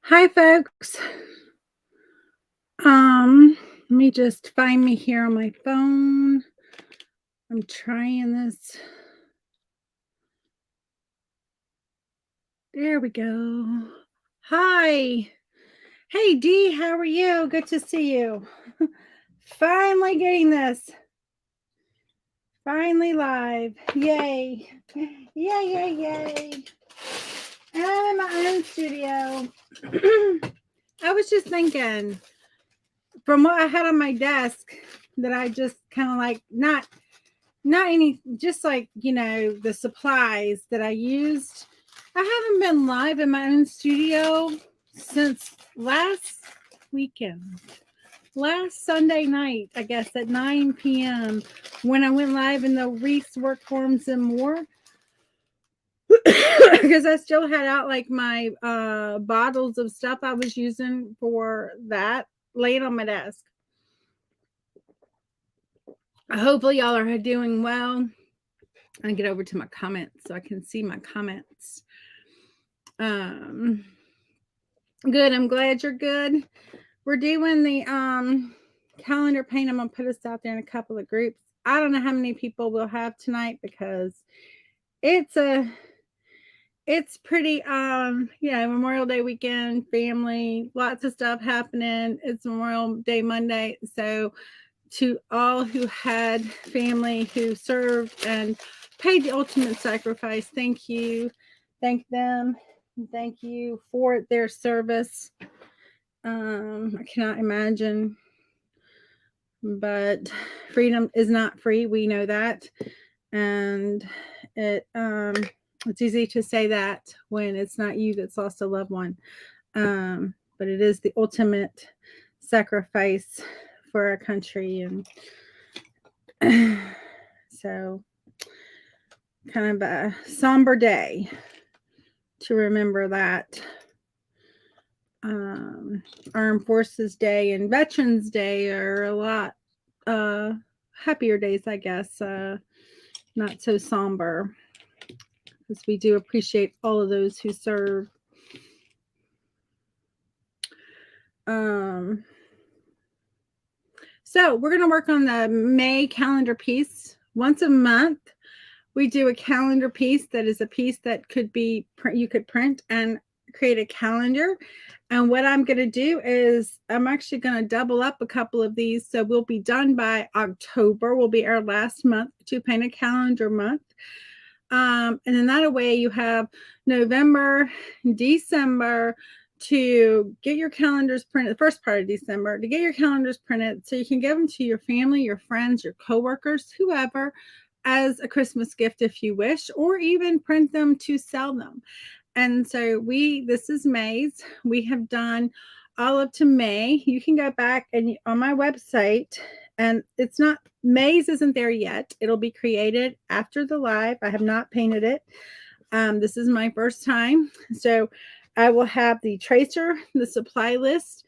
Hi, folks. Let me just find me here on my phone. I'm trying this. There we go. Hi. Hey, Dee, how are you? Good to see you. Finally getting this. Finally live. Yay. Yay, yay, yay. And I'm in my own studio. I was just thinking from what I had on my desk that I just kind of like not any, just like, the supplies that I used. I haven't been live in my own studio since last weekend, last Sunday night, I guess at 9 p.m. when I went live in the Reese Workforms and More. Because I still had out like my bottles of stuff I was using for that laying on my desk. Hopefully y'all are doing well. I get over to my comments so I can see my comments. Um, Good. I'm glad you're good. We're doing the calendar paint. I'm gonna put us out there in a couple of groups. I don't know how many people we'll have tonight because it's a it's pretty Memorial Day weekend, family, lots of stuff happening. It's Memorial Day Monday. So to all who had family who served and paid the ultimate sacrifice, thank you. Thank them. Thank you for their service. I cannot imagine, but freedom is not free. We know that, and it's easy to say that when it's not you that's lost a loved one. But it is the ultimate sacrifice for our country, and so kind of a somber day to remember that. Armed Forces Day and Veterans Day are a lot happier days, I guess. Not so somber because we do appreciate all of those who serve. Um, so we're going to work on the May calendar piece once a month. We do a calendar piece that is a piece that could be you could print and create a calendar. And what I'm going to do is I'm actually going to double up a couple of these. So we'll be done by October, will be our last month to paint a calendar month. And then that way you have November, December to get your calendars printed, the first part of December, to get your calendars printed so you can give them to your family, your friends, your coworkers, whoever, as a Christmas gift if you wish, or even print them to sell them. And so this is May's. We have done all up to May. You can go back and on my website, and it's not, May's isn't there yet. It'll be created after the live. I have not painted it. This is my first time. So I will have the tracer, the supply list,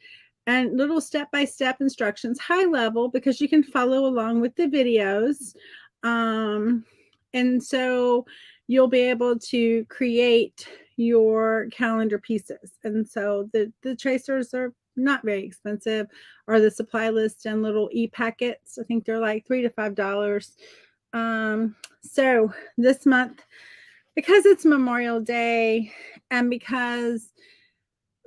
and little step-by-step instructions, high level, because you can follow along with the videos. And so you'll be able to create your calendar pieces. And so the tracers are not very expensive, or the supply list and little e-packets. I think they're like $3 to $5. So this month, because it's Memorial Day and because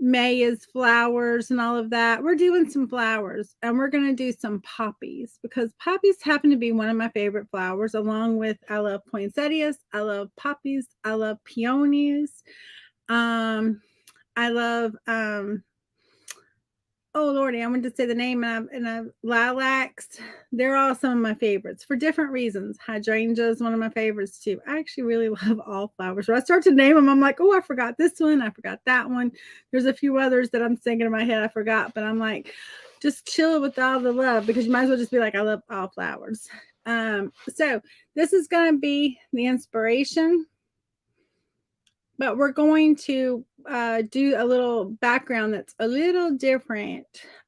May is flowers and all of that, we're doing some flowers, and we're going to do some poppies because poppies happen to be one of my favorite flowers, along with I love poinsettias, I love poppies, I love peonies, I love oh lordy, I wanted to say the name, and lilacs. They're all some of my favorites for different reasons. Hydrangea is one of my favorites too. I actually really love all flowers. When I start to name them, I'm like, oh, I forgot this one, I forgot that one. There's a few others that I'm thinking in my head I forgot, but I'm like, just chill with all the love, because you might as well just be like, I love all flowers. So this is going to be the inspiration, but we're going to do a little background that's a little different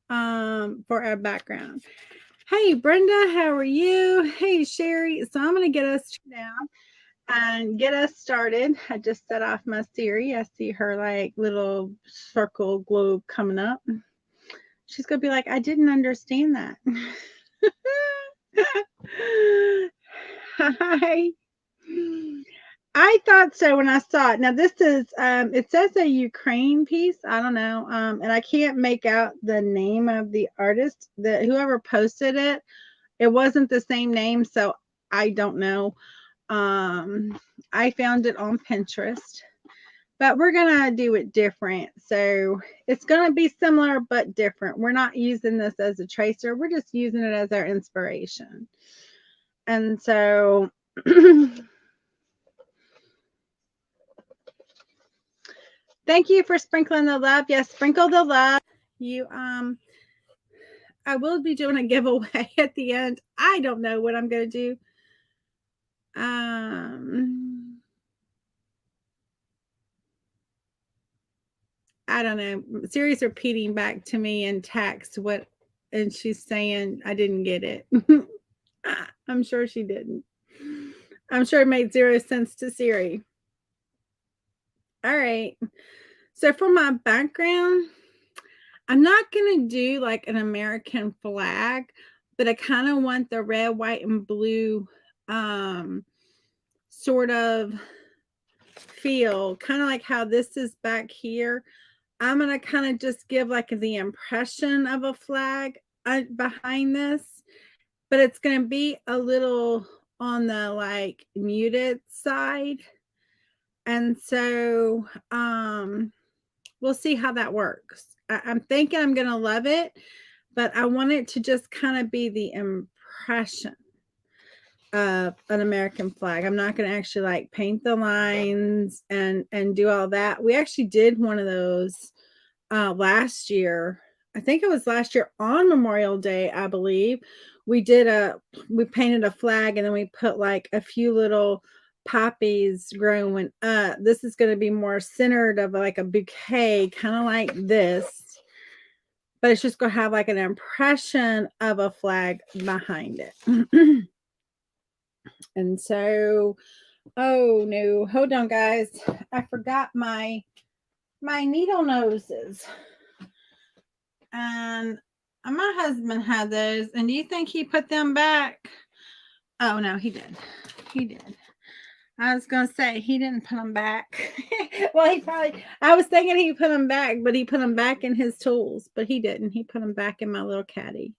for our background. Hey, Brenda, how are you? Hey, Sherry. So I'm going to get us down. and get us started, I just set off my Siri. I see her like little circle globe coming up. She's going to be like, I didn't understand that. Hi. I thought so when I saw it. Now this is it says a Ukraine piece. I don't know. And I can't make out the name of the artist. That whoever posted it, it wasn't the same name, so I don't know. I found it on Pinterest. But we're gonna do it different. So it's gonna be similar but different. We're not using this as a tracer, we're just using it as our inspiration. And so thank you for sprinkling the love. Yes, sprinkle the love. You I will be doing a giveaway at the end. I don't know what I'm gonna do. I don't know. Siri's repeating back to me in text what, and she's saying I didn't get it. I'm sure she didn't. I'm sure it made zero sense to Siri. All right. So for my background, I'm not going to do like an American flag, but I kind of want the red, white, and blue sort of feel, kind of like how this is back here. I'm going to kind of just give like the impression of a flag behind this, but it's going to be a little on the like muted side. And so we'll see how that works. I'm thinking I'm going to love it, but I want it to just kind of be the impression of an American flag. I'm not going to actually like paint the lines and do all that. We actually did one of those last year. I think it was last year on Memorial Day, I believe. We painted a flag and then we put like a few little poppies growing up. This is going to be more centered of like a bouquet, kind of like this, but it's just going to have like an impression of a flag behind it. And so, oh no, hold on guys. I forgot my needle noses. And my husband had those. And do you think he put them back? Oh no, he did. He did. I was gonna say he didn't put them back. Well, I was thinking he put them back, but he put them back in his tools, but he didn't. He put them back in my little caddy.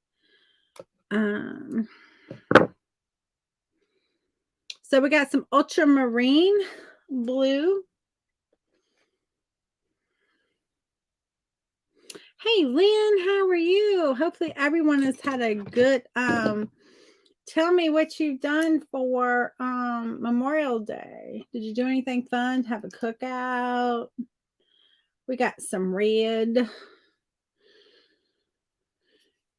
So we got some ultramarine blue. Hey Lynn, how are you? Hopefully everyone has had a good tell me what you've done for Memorial Day. Did you do anything fun? Have a cookout? We got some red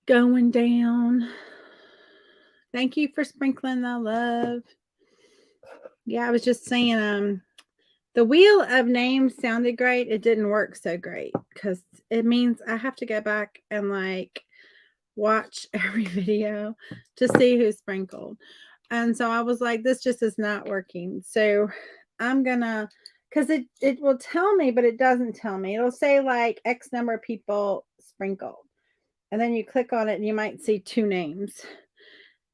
going down. Thank you for sprinkling the love. Yeah, I was just saying the wheel of names sounded great. It didn't work so great because it means I have to go back and like watch every video to see who sprinkled. And so I was like, this just is not working. So I'm gonna, because it will tell me, but it doesn't tell me. It'll say like X number of people sprinkled. And then you click on it and you might see 2 names.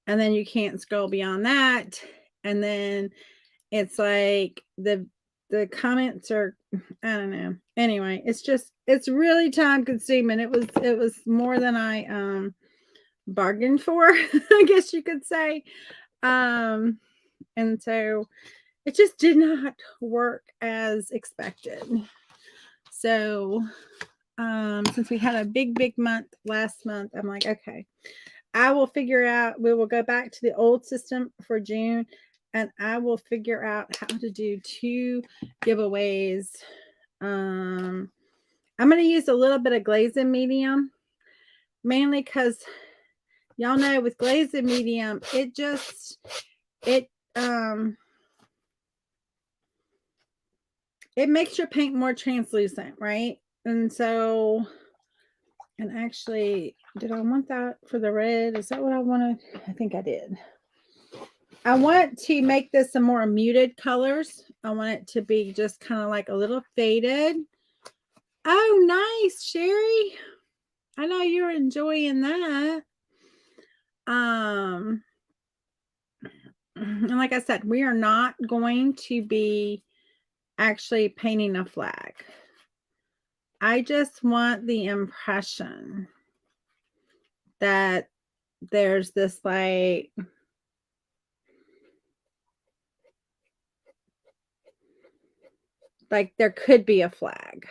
And then you can't scroll beyond that. And then it's like the comments are, I don't know. Anyway, it's really time consuming. It was more than I bargained for, I guess you could say. And so it just did not work as expected. So since we had a big month last month, I'm like, okay, I will figure out, we will go back to the old system for June and I will figure out how to do 2 giveaways. I'm going to use a little bit of glazing medium, mainly because y'all know with glazing medium, it makes your paint more translucent, right? And so, and actually, did I want that for the red? Is that what I wanted? I think I did. I want to make this some more muted colors. I want it to be just kind of like a little faded. Oh, nice, Sherry. I know you're enjoying that. And like I said, we are not going to be actually painting a flag. I just want the impression that there's this like there could be a flag.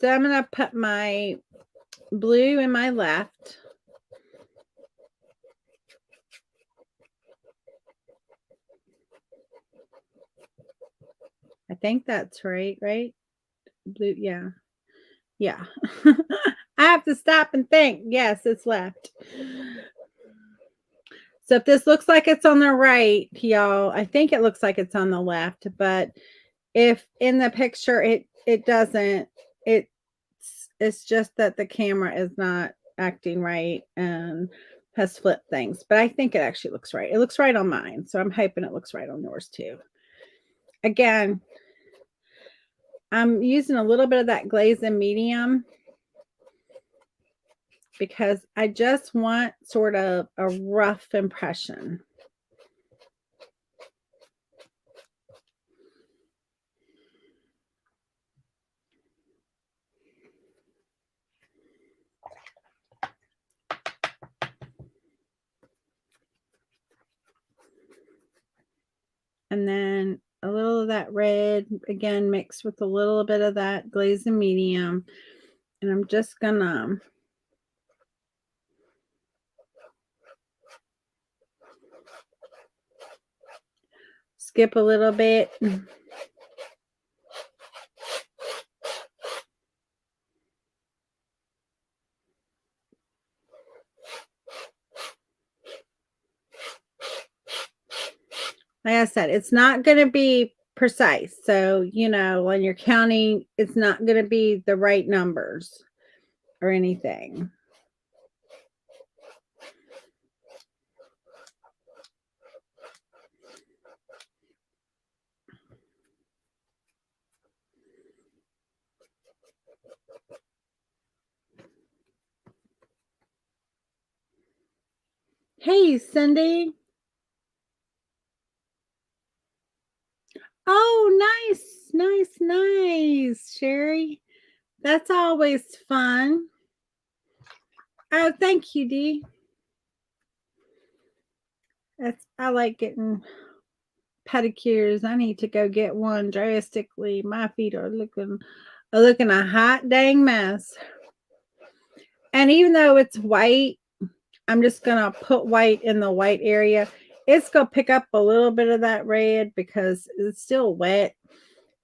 So I'm going to put my blue in my left. I think that's right? Blue, yeah. Yeah. I have to stop and think. Yes, it's left. So if this looks like it's on the right, y'all, I think it looks like it's on the left, but if in the picture it doesn't, it's just that the camera is not acting right and has flipped things. But I think it actually looks right. It looks right on mine, so I'm hoping it looks right on yours too. Again, I'm using a little bit of that glaze and medium because I just want sort of a rough impression. And then a little of that red, again, mixed with a little bit of that glaze and medium. And I'm just gonna skip a little bit. Like I said, it's not going to be precise. So, you know, when you're counting, it's not going to be the right numbers or anything. Hey, Cindy. Oh, nice, Sherry. That's always fun. Oh, thank you, Dee. I like getting pedicures. I need to go get one drastically. My feet are looking a hot dang mess. And even though it's white, I'm just gonna put white in the white area. It's gonna pick up a little bit of that red because it's still wet,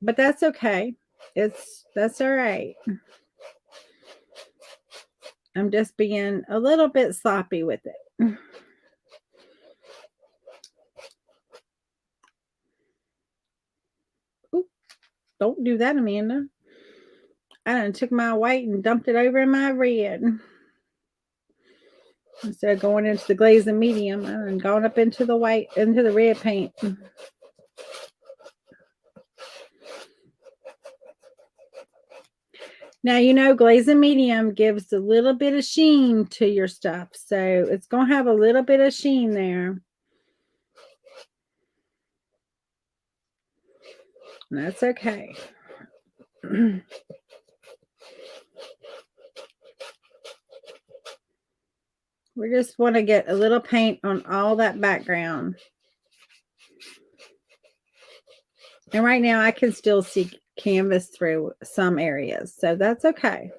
but that's okay. That's all right. I'm just being a little bit sloppy with it. Ooh, don't do that, Amanda. I done took my white and dumped it over in my red. Instead of going into the glaze and medium, I done gone up into the white, into the red paint. Now, you know, glaze and medium gives a little bit of sheen to your stuff. So it's going to have a little bit of sheen there. And that's okay. We just want to get a little paint on all that background. And right now I can still see canvas through some areas. So that's okay.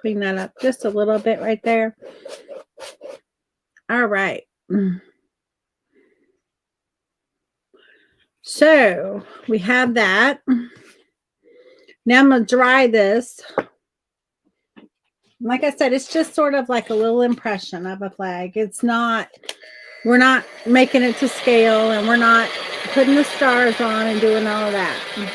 clean that up just a little bit right there. All right. So we have that. Now I'm going to dry this. Like I said, it's just sort of like a little impression of a flag. It's not, we're not making it to scale, and we're not putting the stars on and doing all of that.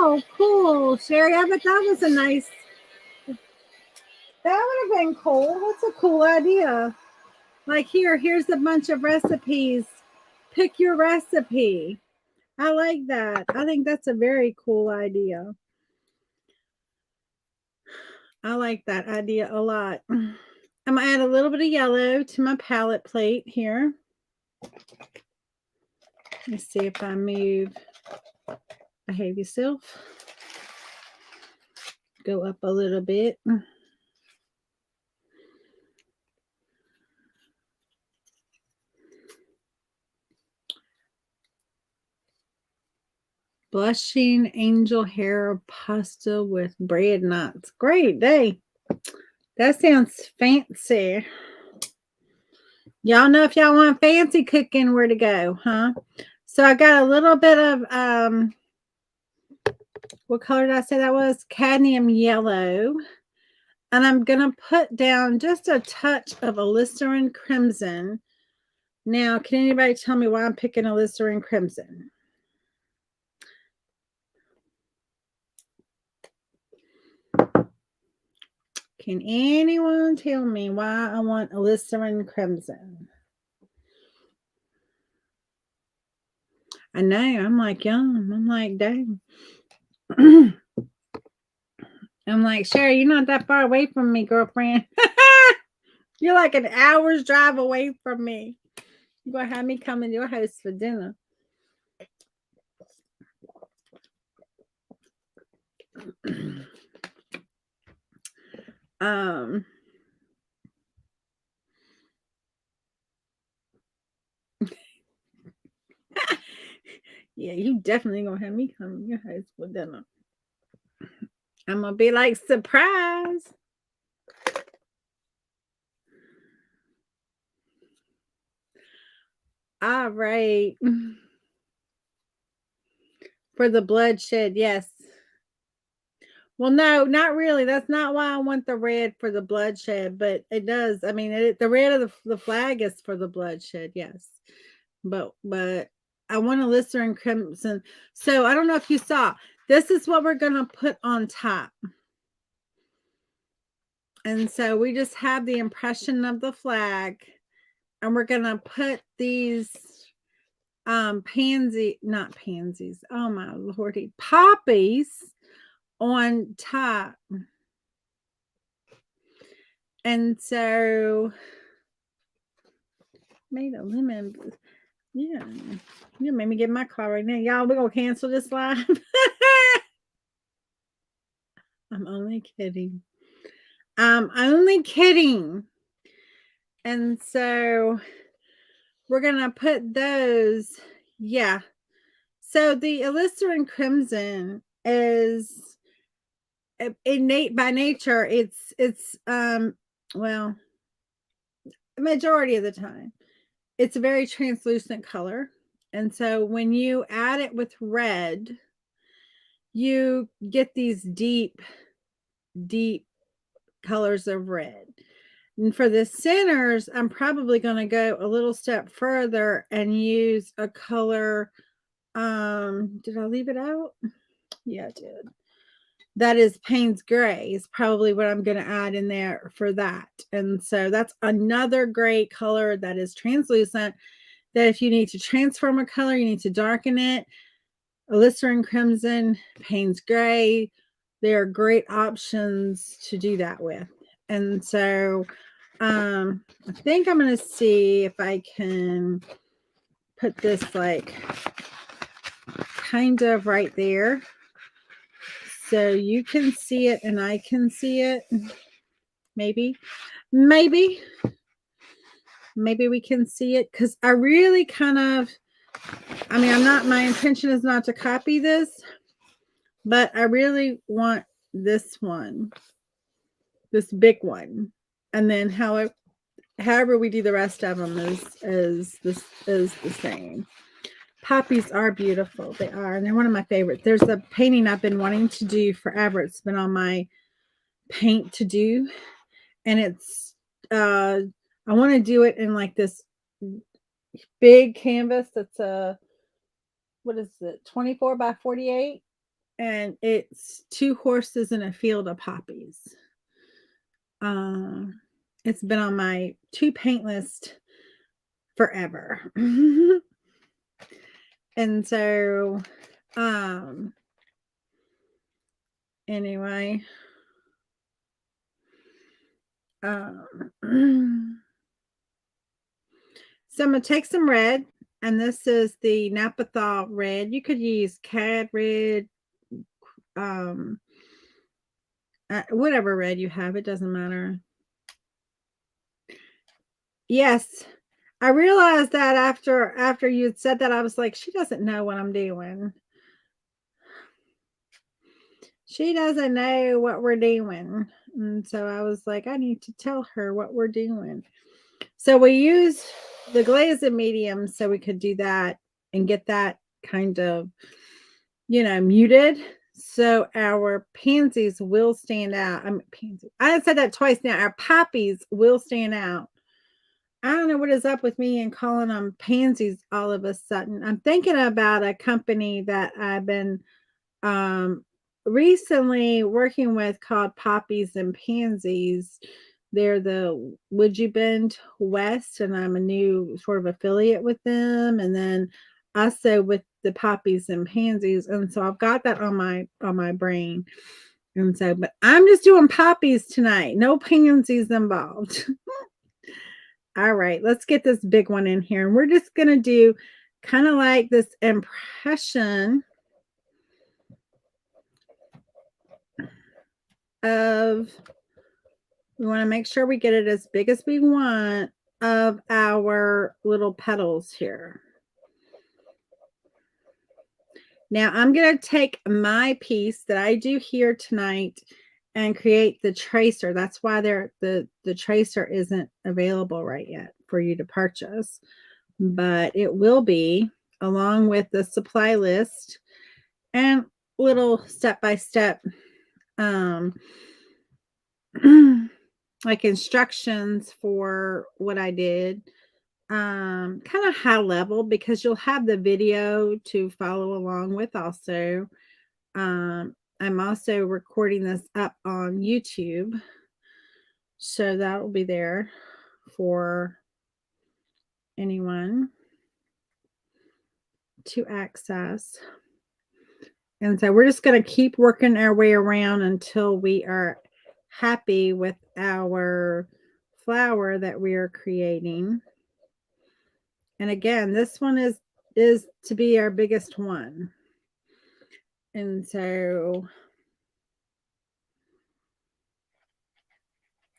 Oh, cool, Sherry. I bet that was a nice. That would have been cool. That's a cool idea. Like here's a bunch of recipes. Pick your recipe. I like that. I think that's a very cool idea. I like that idea a lot. I'm going to add a little bit of yellow to my palette plate here. Let's see if I move. Behave yourself. Go up a little bit. Blushing angel hair pasta with bread nuts. Great day. That sounds fancy. Y'all know if y'all want fancy cooking, where to go, huh? So I got a little bit of, what color did I say that was? Cadmium yellow. And I'm going to put down just a touch of alizarin crimson. Now, can anybody tell me why I'm picking alizarin crimson? Can anyone tell me why I want alizarin crimson? I know. I'm like, yum. I'm like, dang. I'm like, Sherry, you're not that far away from me, girlfriend. You're like an hour's drive away from me. You're going to have me come to your house for dinner. Yeah, you definitely going to have me come to your house for dinner. I'm going to be like, surprise. All right. For the bloodshed, yes. Well, no, not really. That's not why I want the red for the bloodshed, but it does. I mean, the red of the flag is for the bloodshed, yes. But I want alizarin crimson. So I don't know if you saw. This is what we're going to put on top. And so we just have the impression of the flag, and we're going to put these not pansies. Oh my lordy, poppies on top. And so made a lemon. Yeah. You made me get my car right now. Y'all, we're gonna cancel this live. I'm only kidding. I'm only kidding. And so we're gonna put those. Yeah. So the alizarin crimson is innate by nature. It's well, majority of the time, it's a very translucent color. And so when you add it with red, you get these deep colors of red. And for the centers, I'm probably going to go a little step further and use a color. Did I leave it out? Yeah, I did. that is Payne's Gray is probably what I'm going to add in there for that. And so that's another great color that is translucent, that if you need to transform a color, you need to darken it. Glycerin Crimson, Payne's Gray, they're great options to do that with. And so I think I'm going to see if I can put this like kind of right there, so you can see it and I can see it. Maybe we can see it, because I really kind of, I mean, my intention is not to copy this, but I really want this one, this big one. And then however we do the rest of them is the same. Poppies are beautiful. They are. And they're one of my favorites. There's a painting I've been wanting to do forever. It's been on my paint to do. And it's, I want to do it in like this big canvas that's what is it, 24 by 48? And it's 2 horses in a field of poppies. It's been on my to paint list forever. And so, anyway, so I'm going to take some red, and this is the Napathol red. You could use Cad red, whatever red you have, it doesn't matter. Yes, I realized that after you'd said that, I was like, she doesn't know what I'm doing. She doesn't know what we're doing. And so I was like, I need to tell her what we're doing. So we use the glazing medium so we could do that and get that kind of, muted. So our pansies will stand out. I said that twice now. Our poppies will stand out. I don't know what is up with me and calling them pansies all of a sudden. I'm thinking about a company that I've been recently working with called Poppies and Pansies. They're the Would You Bend West, and I'm a new sort of affiliate with them. And then also with the Poppies and Pansies. And so I've got that on my brain. And so, but I'm just doing poppies tonight. No pansies involved. All right, let's get this big one in here. And we're just going to do kind of like this impression of, we want to make sure we get it as big as we want, of our little petals here. Now I'm going to take my piece that I do here tonight and create the tracer. That's why the tracer isn't available right yet for you to purchase, but it will be, along with the supply list and little step-by-step like instructions for what I did, kind of high level, because you'll have the video to follow along with also. I'm also recording this up on YouTube, so that will be there for anyone to access. And so we're just going to keep working our way around until we are happy with our flower that we are creating. And again, this one is to be our biggest one. And so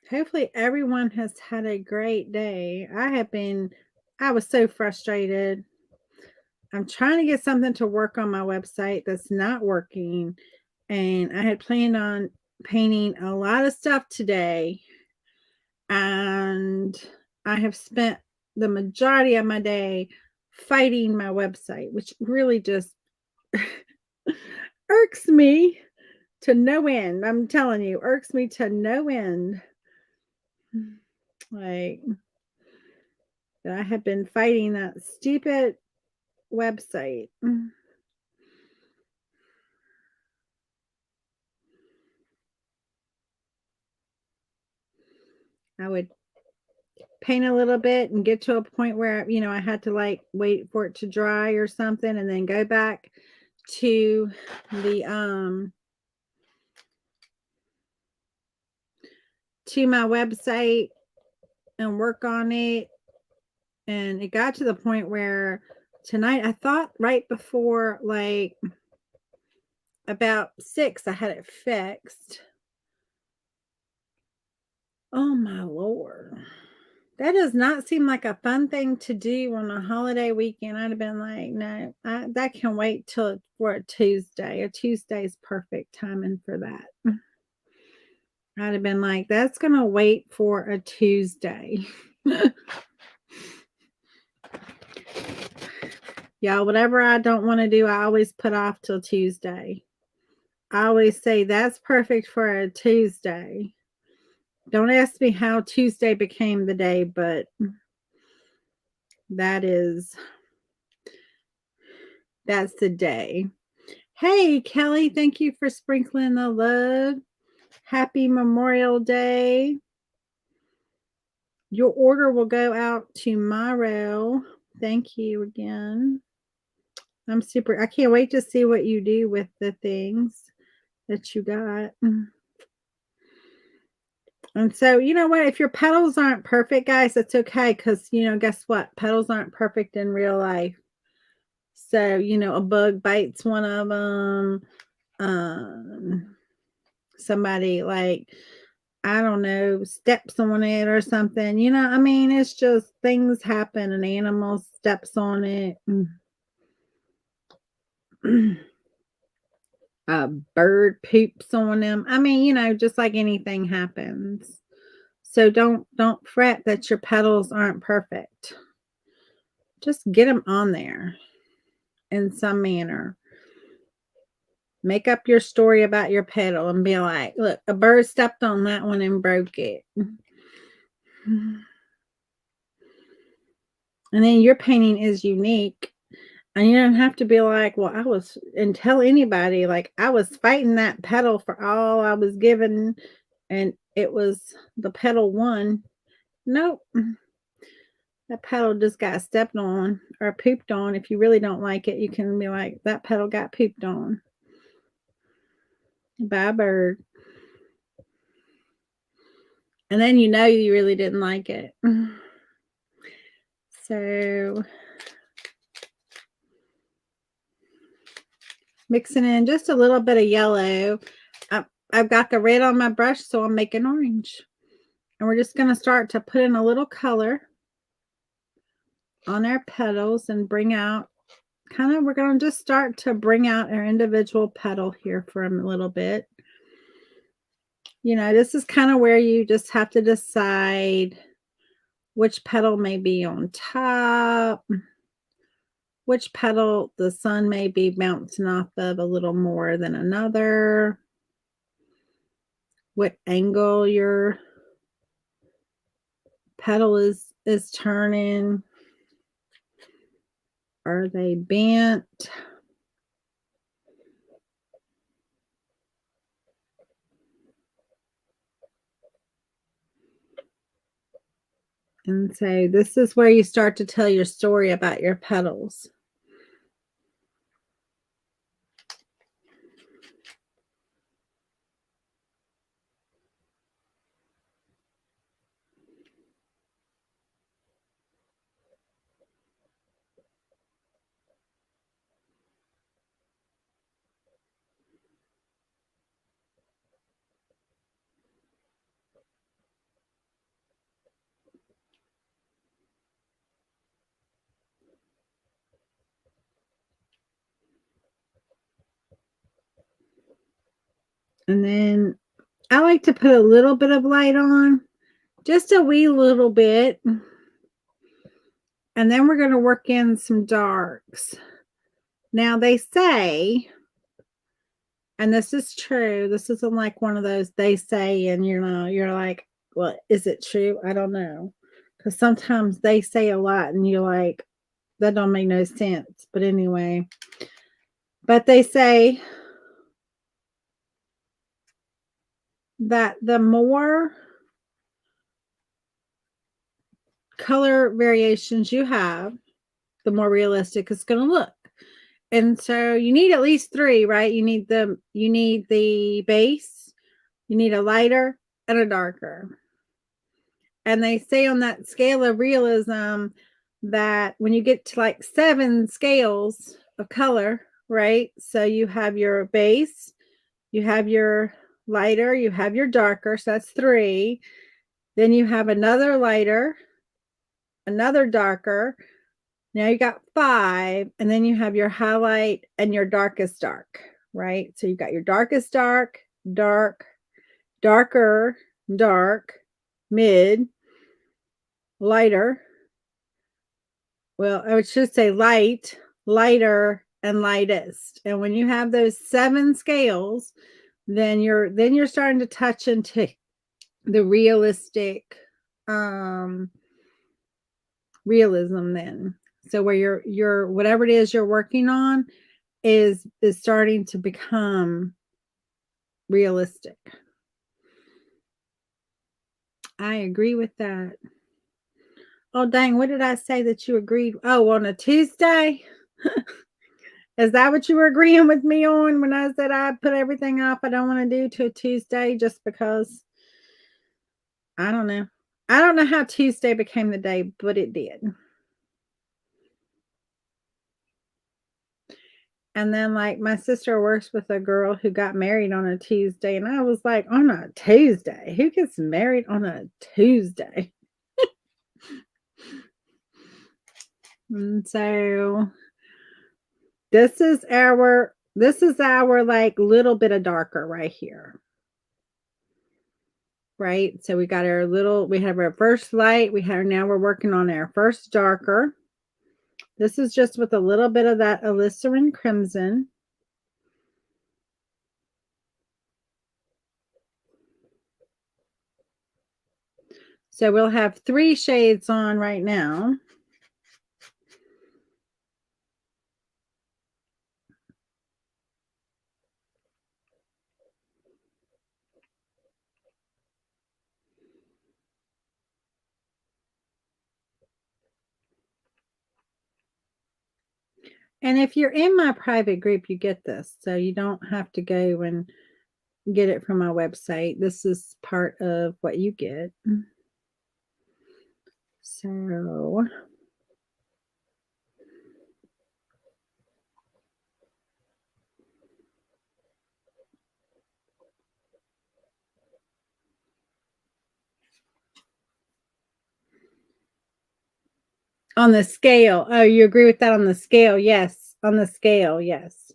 hopefully everyone has had a great day. I was so frustrated. I'm trying to get something to work on my website that's not working. And I had planned on painting a lot of stuff today. And I have spent the majority of my day fighting my website, which really just irks me to no end. I'm telling you, irks me to no end. Like, I have been fighting that stupid website. I would paint a little bit and get to a point where, I had to like wait for it to dry or something and then go back to the to my website and work on it. And it got to the point where tonight I thought right before like about 6 I had it fixed. Oh my Lord. That does not seem like a fun thing to do on a holiday weekend. I'd have been like, no, that can wait till for a Tuesday. A Tuesday is perfect timing for that. I'd have been like, that's going to wait for a Tuesday. Y'all, whatever I don't want to do, I always put off till Tuesday. I always say that's perfect for a Tuesday. Don't ask me how Tuesday became the day, but that's the day. Hey, Kelly, thank you for sprinkling the love. Happy Memorial Day. Your order will go out tomorrow. Thank you again. I can't wait to see what you do with the things that you got. And so, you know what? If your petals aren't perfect, guys, that's okay. Because, guess what? Petals aren't perfect in real life. So, a bug bites one of them. Somebody like, I don't know, steps on it or something. It's just things happen. An animal steps on it. A bird poops on them. Just like anything happens. So don't fret that your petals aren't perfect. Just get them on there in some manner. Make up your story about your petal and be like, look, a bird stepped on that one and broke it. And then your painting is unique. And you don't have to be like, well, and tell anybody, like, I was fighting that petal for all I was given, and it was the petal one. Nope. That petal just got stepped on or pooped on. If you really don't like it, you can be like, that petal got pooped on by a bird. And then you really didn't like it. So mixing in just a little bit of yellow. I've got the red on my brush, so I'm making orange. And we're just going to start to put in a little color on our petals and bring out we're going to just start to bring out our individual petal here for a little bit. This is kind of where you just have to decide which petal may be on top, which petal the sun may be bouncing off of a little more than another, what angle your petal is turning. Are they bent? And so this is where you start to tell your story about your petals. And then I like to put a little bit of light on, just a wee little bit. And then we're going to work in some darks. Now they say, and this is true, this isn't like one of those they say and you're like, well, is it true? I don't know. Because sometimes they say a lot and you're like, that don't make no sense. But anyway, but they say that the more color variations you have, the more realistic it's going to look. And so you need at least 3, right? You need the base, you need a lighter and a darker. And they say on that scale of realism that when you get to like 7 scales of color, right? So you have your base, you have your lighter, you have your darker, so that's 3. Then you have another lighter, another darker. Now you got 5, and then you have your highlight and your darkest dark, right? So you got your darkest dark, dark, darker, dark, mid, lighter. Well, I should say light, lighter, and lightest. And when you have those 7 scales, then you're starting to touch into the realistic realism then. So where your whatever it is you're working on is starting to become realistic. I agree with that. Oh dang, what did I say that you agreed? Oh, on a Tuesday? Is that what you were agreeing with me on when I said I put everything off I don't want to do to a Tuesday just because? I don't know. I don't know how Tuesday became the day, but it did. And then, like, my sister works with a girl who got married on a Tuesday, and I was like, on a Tuesday? Who gets married on a Tuesday? And so this is our like little bit of darker right here. Right? So we got we have our first light, now we're working on our first darker. This is just with a little bit of that alizarin crimson. So we'll have 3 shades on right now. And if you're in my private group, you get this. So you don't have to go and get it from my website. This is part of what you get. So on the scale. Oh, you agree with that on the scale? Yes. On the scale, yes.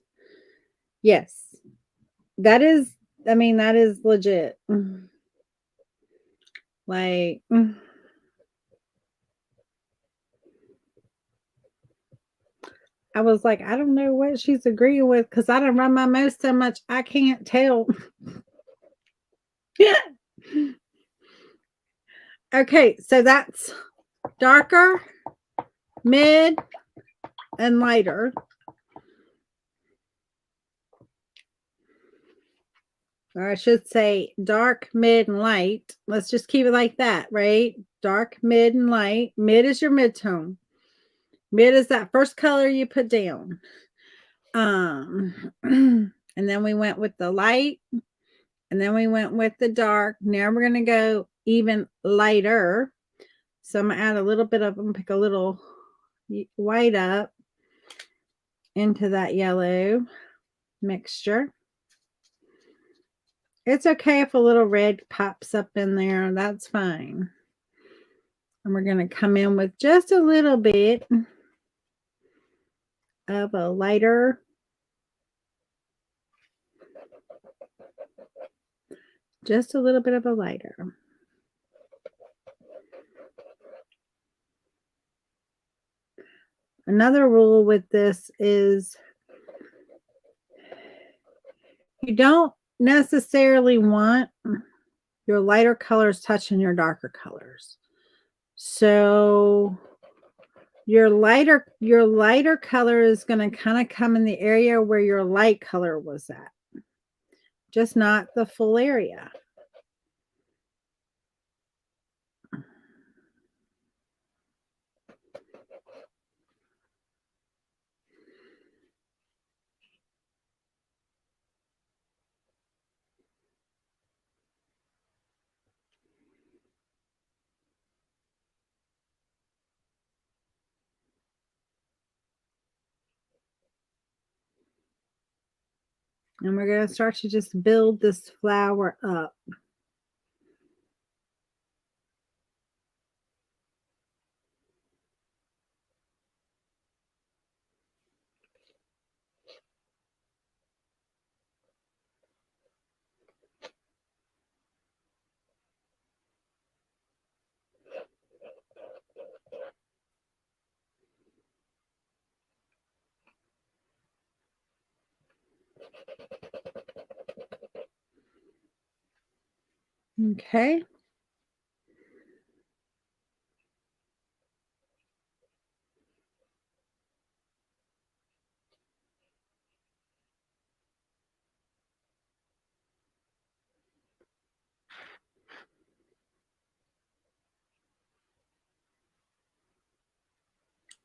Yes. That is, I mean, that is legit. Like, I was like, I don't know what she's agreeing with because I don't run my mouth so much, I can't tell. Okay, so that's darker, mid, and lighter. Or I should say dark, mid, and light. Let's just keep it like that, right? Dark, mid, and light. Mid is your mid-tone. Mid is that first color you put down. And then we went with the light, and then we went with the dark. Now we're going to go even lighter. So I'm going to add a little bit of, I'm going to pick a little white up into that yellow mixture. It's okay if a little red pops up in there. That's fine. And we're going to come in with just a little bit of a lighter. Just a little bit of a lighter. Another rule with this is you don't necessarily want your lighter colors touching your darker colors. So your lighter color is going to kind of come in the area where your light color was at. Just not the full area. And we're going to start to just build this flower up. Okay.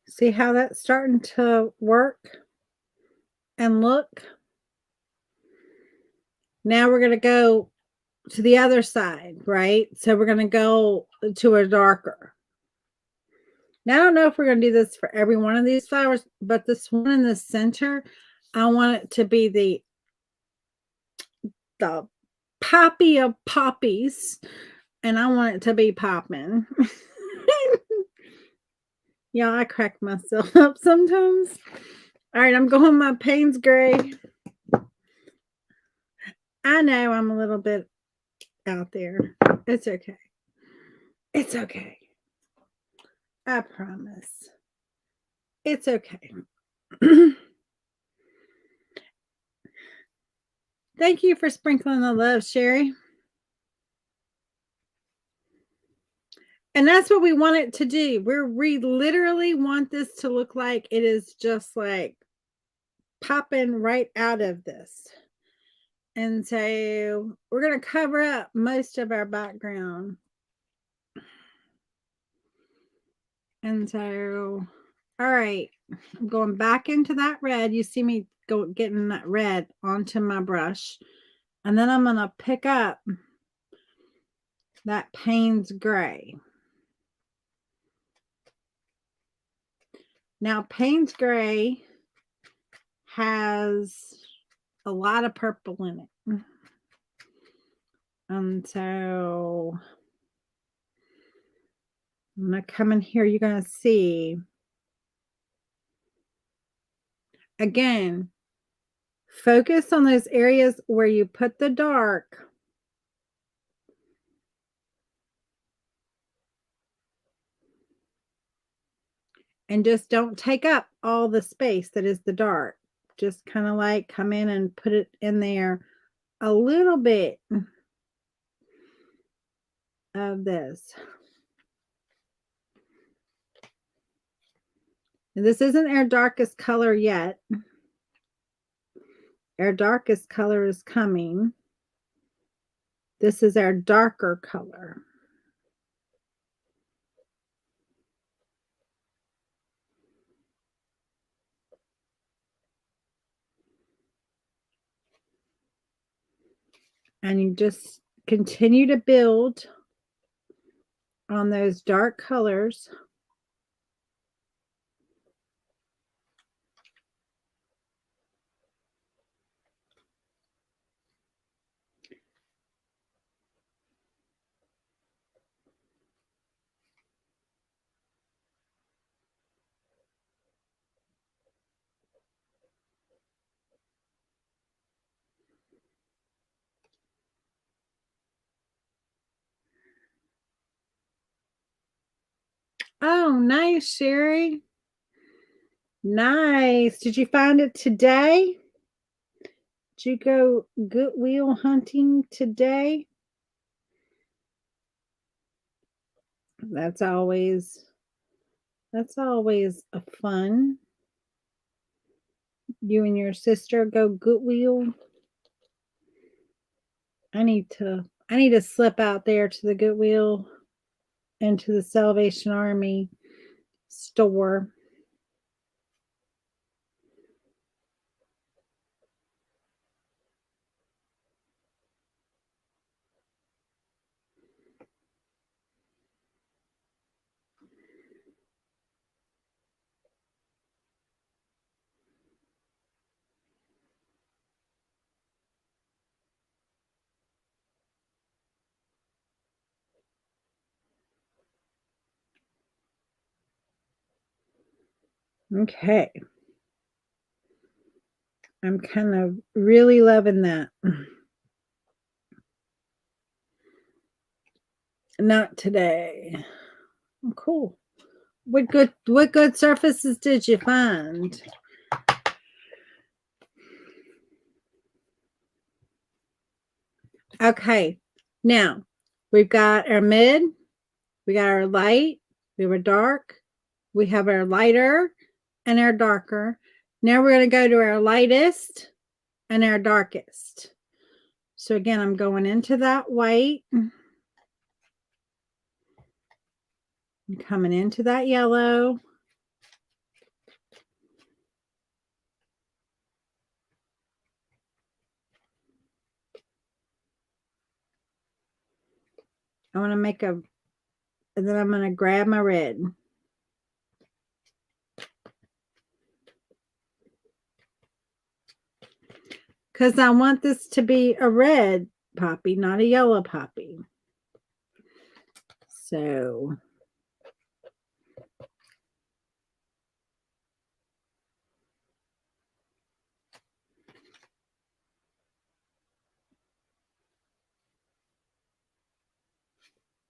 See how that's starting to work and look? Now we're going to go to the other side, right? So we're going to go to a darker. Now, I don't know if we're going to do this for every one of these flowers, but this one in the center, I want it to be the poppy of poppies, and I want it to be popping. Yeah, I crack myself up sometimes. All right, I'm going my Payne's Gray. I know I'm a little bit out there. It's okay. It's okay. I promise. It's okay. Thank you for sprinkling the love, Sherry. And that's what we want it to do. We literally want this to look like it is just like popping right out of this. And so we're going to cover up most of our background. And so, all right, I'm going back into that red. You see me getting that red onto my brush. And then I'm going to pick up that Payne's Gray. Now, Payne's Gray has a lot of purple in it. And so I'm going to come in here. You're going to see, again, focus on those areas where you put the dark. And just don't take up all the space that is the dark. Just kind of like come in and put it in there a little bit of this. And this isn't our darkest color yet. Our darkest color is coming. This is our darker color. And you just continue to build on those dark colors. Oh, nice, Sherry. Nice. Did you find it today? Did you go Goodwill hunting today? That's always a fun. You and your sister go Goodwill. I need to slip out there to the Goodwill and to the Salvation Army store. Okay. I'm kind of really loving that. Not today. Oh, cool. What good surfaces did you find? Okay. Now, we've got our mid, we got our light, we have our dark, we have our lighter and our darker. Now we're going to go to our lightest and our darkest. So again, I'm going into that white. I'm coming into that yellow. I want to make a, and then I'm going to grab my red. Because I want this to be a red poppy, not a yellow poppy. So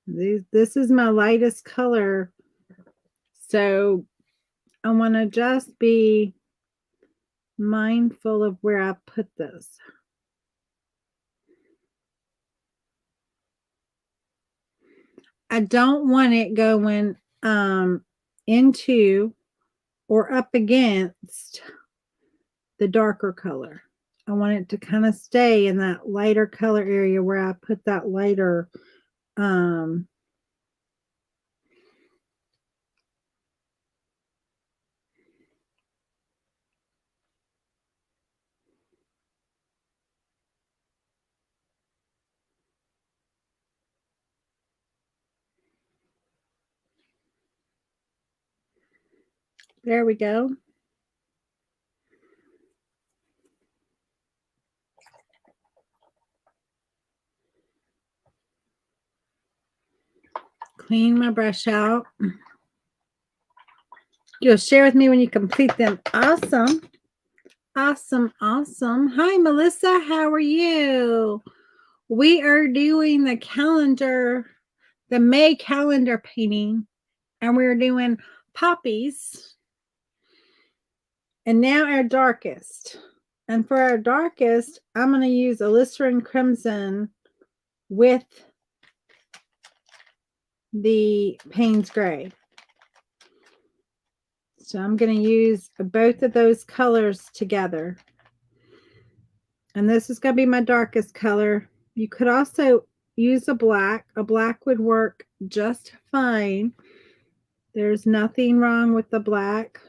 this is my lightest color. So I want to just be mindful of where I put this. I don't want it going into or up against the darker color. I want it to kind of stay in that lighter color area where I put that lighter there we go. Clean my brush out. You'll share with me when you complete them. Awesome. Awesome. Awesome. Hi, Melissa. How are you? We are doing the calendar, the May calendar painting, and we're doing poppies. And now our darkest. And for our darkest, I'm going to use Alizarin Crimson with the Payne's Gray. So I'm going to use both of those colors together. And this is going to be my darkest color. You could also use a black. A black would work just fine. There's nothing wrong with the black.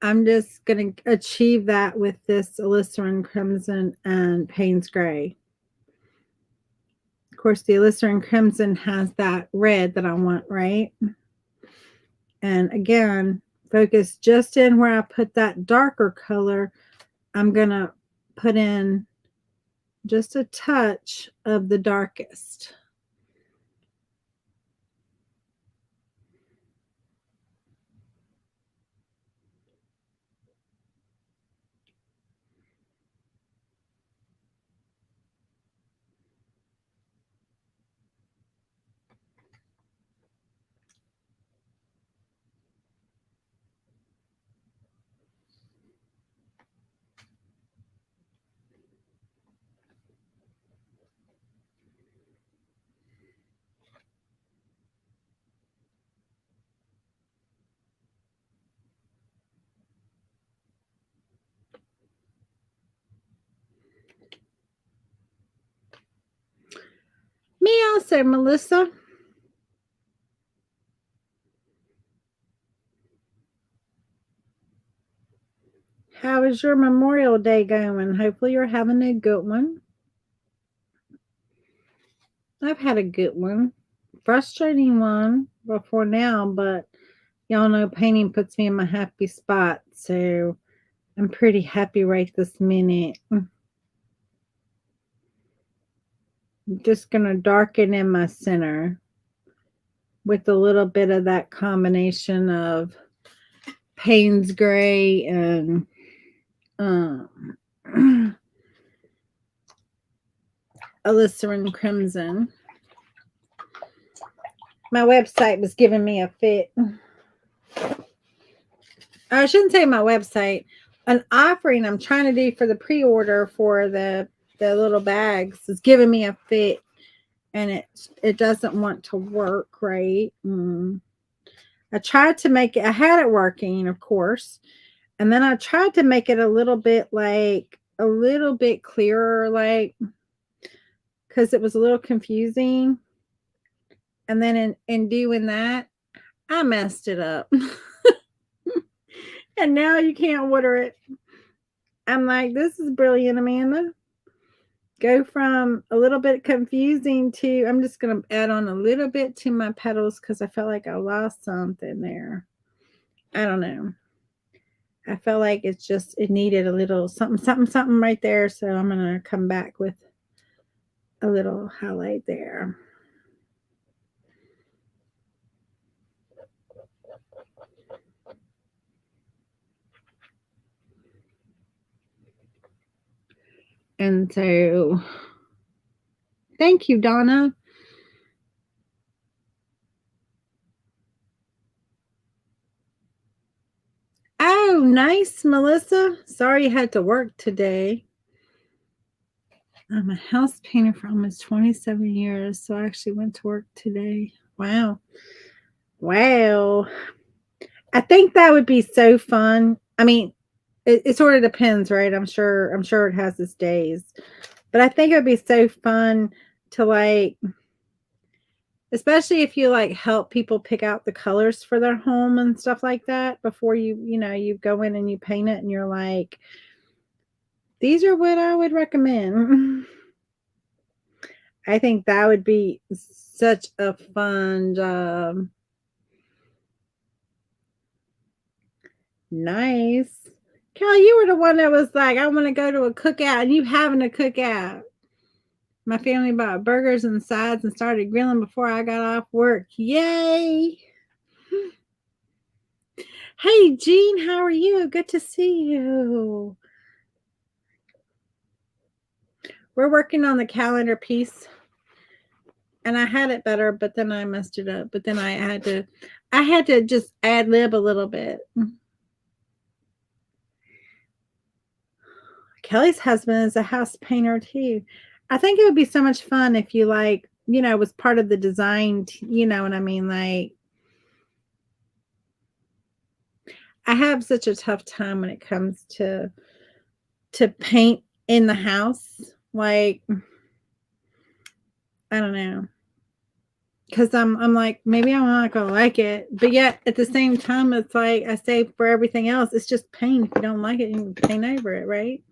I'm just going to achieve that with this Alizarin Crimson and Payne's Gray. Of course, the Alizarin Crimson has that red that I want, right? And again, focus just in where I put that darker color. I'm going to put in just a touch of the darkest. Me also, Melissa. How is your Memorial Day going? Hopefully you're having a good one. I've had a good one. Frustrating one before now, but y'all know painting puts me in my happy spot. So I'm pretty happy right this minute. I'm just going to darken in my center with a little bit of that combination of Payne's Gray and Alizarin Crimson. My website was giving me a fit. I shouldn't say my website. An offering I'm trying to do for the pre-order for the little bags is giving me a fit, and it doesn't want to work right. I tried to make it. I had it working, of course, and then I tried to make it a little bit clearer, like, because it was a little confusing. And then in doing that, I messed it up. And now you can't order it. I'm like, this is brilliant, Amanda. Go from a little bit confusing to, I'm just going to add on a little bit to my petals because I felt like I lost something there. I don't know. I felt like it needed a little something right there. So I'm going to come back with a little highlight there. And so, thank you, Donna. Oh, nice, Melissa. Sorry you had to work today. I'm a house painter for almost 27 years, so I actually went to work today. Wow. Wow. I think that would be so fun. I mean, it sort of depends, right? I'm sure it has its days. But I think it would be so fun to, like, especially if you like help people pick out the colors for their home and stuff like that before you go in and you paint it and you're like, these are what I would recommend. I think that would be such a fun job. Nice. Kelly, you were the one that was like, I want to go to a cookout, and you having a cookout. My family bought burgers and sides and started grilling before I got off work. Yay! Hey, Jean, how are you? Good to see you. We're working on the calendar piece, and I had it better, but then I messed it up. But then I had to just ad lib a little bit. Kelly's husband is a house painter too. I think it would be so much fun if you was part of the design, you know what I mean? Like, I have such a tough time when it comes to paint in the house. Like, I don't know. Cause I'm like, maybe I'm not gonna like it. But yet at the same time, it's like I say for everything else, it's just paint. If you don't like it, you can paint over it, right?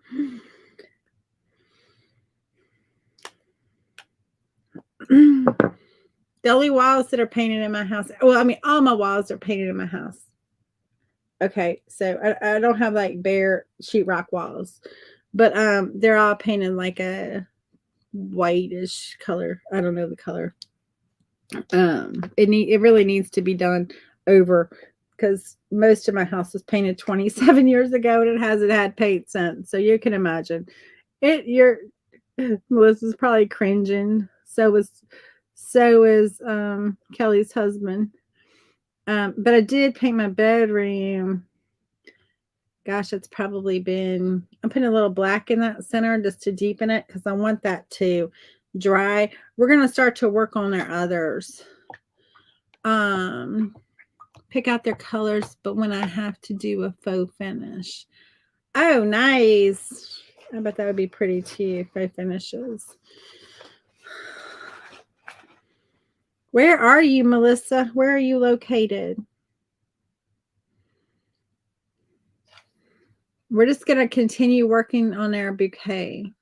The only walls that are painted in my house, well, I mean, all my walls are painted in my house. Okay, so I don't have like bare sheetrock walls, but they're all painted like a whitish color. I don't know the color. It really needs to be done over because most of my house was painted 27 years ago and it hasn't had paint since. So you can imagine it. Melissa's probably cringing. So is Kelly's husband. But I did paint my bedroom. Gosh, it's probably been, I'm putting a little black in that center just to deepen it because I want that to dry. We're going to start to work on our others. Pick out their colors, but when I have to do a faux finish. Oh, nice. I bet that would be pretty too, faux finishes. Where are you, Melissa? Where are you located? We're just going to continue working on our bouquet.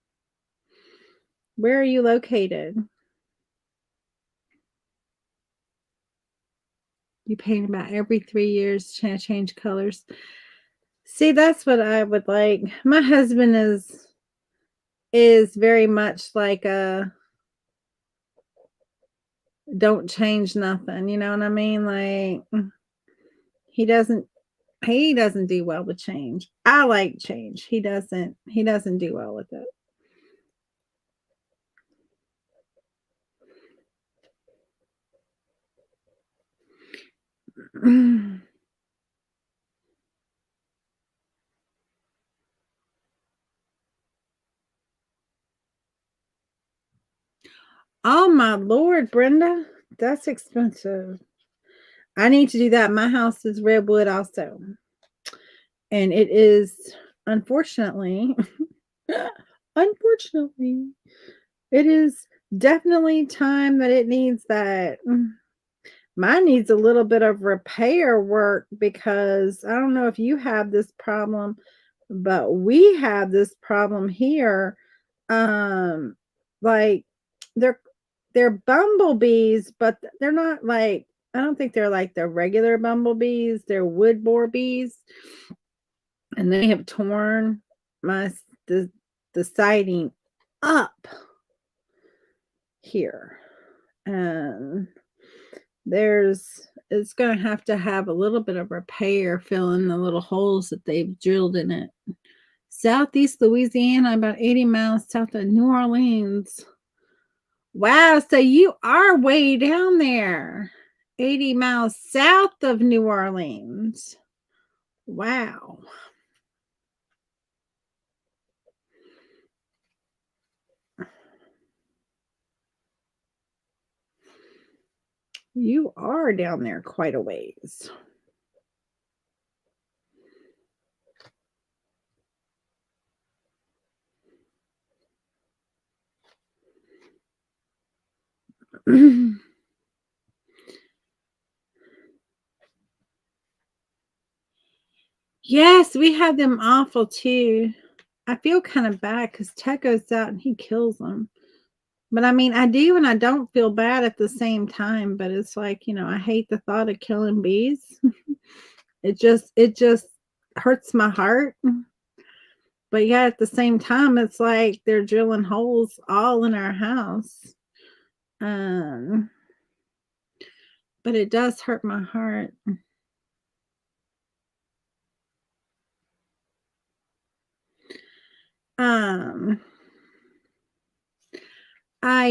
Where are you located? You paint about every 3 years, change colors. See, that's what I would like. My husband is very much like a don't change nothing. You know what I mean? Like, he doesn't He doesn't do well with change. I like change. He doesn't do well with it. Oh my Lord, Brenda, that's expensive. I need to do that. My house is redwood also. And it is unfortunately, unfortunately, it is definitely time that it needs that. Mine needs a little bit of repair work because I don't know if you have this problem, but we have this problem here. Um, like they're they're bumblebees, but they're not like I don't think they're like the regular bumblebees. They're wood borer bees, and they have torn my the the siding up here. And there's it's going to have a little bit of repair fill in the little holes that they've drilled in it. Southeast Louisiana, about 80 miles south of New Orleans. Wow, so you are way down there. 80 miles south of New Orleans. Wow. You are down there quite a ways. Yes, we have them awful too. I feel kind of bad because Ted goes out and he kills them. But I mean, I do and I don't feel bad at the same time. But it's like, I hate the thought of killing bees. It just hurts my heart. But yeah, at the same time, it's like they're drilling holes all in our house. Um, but it does hurt my heart. Um, I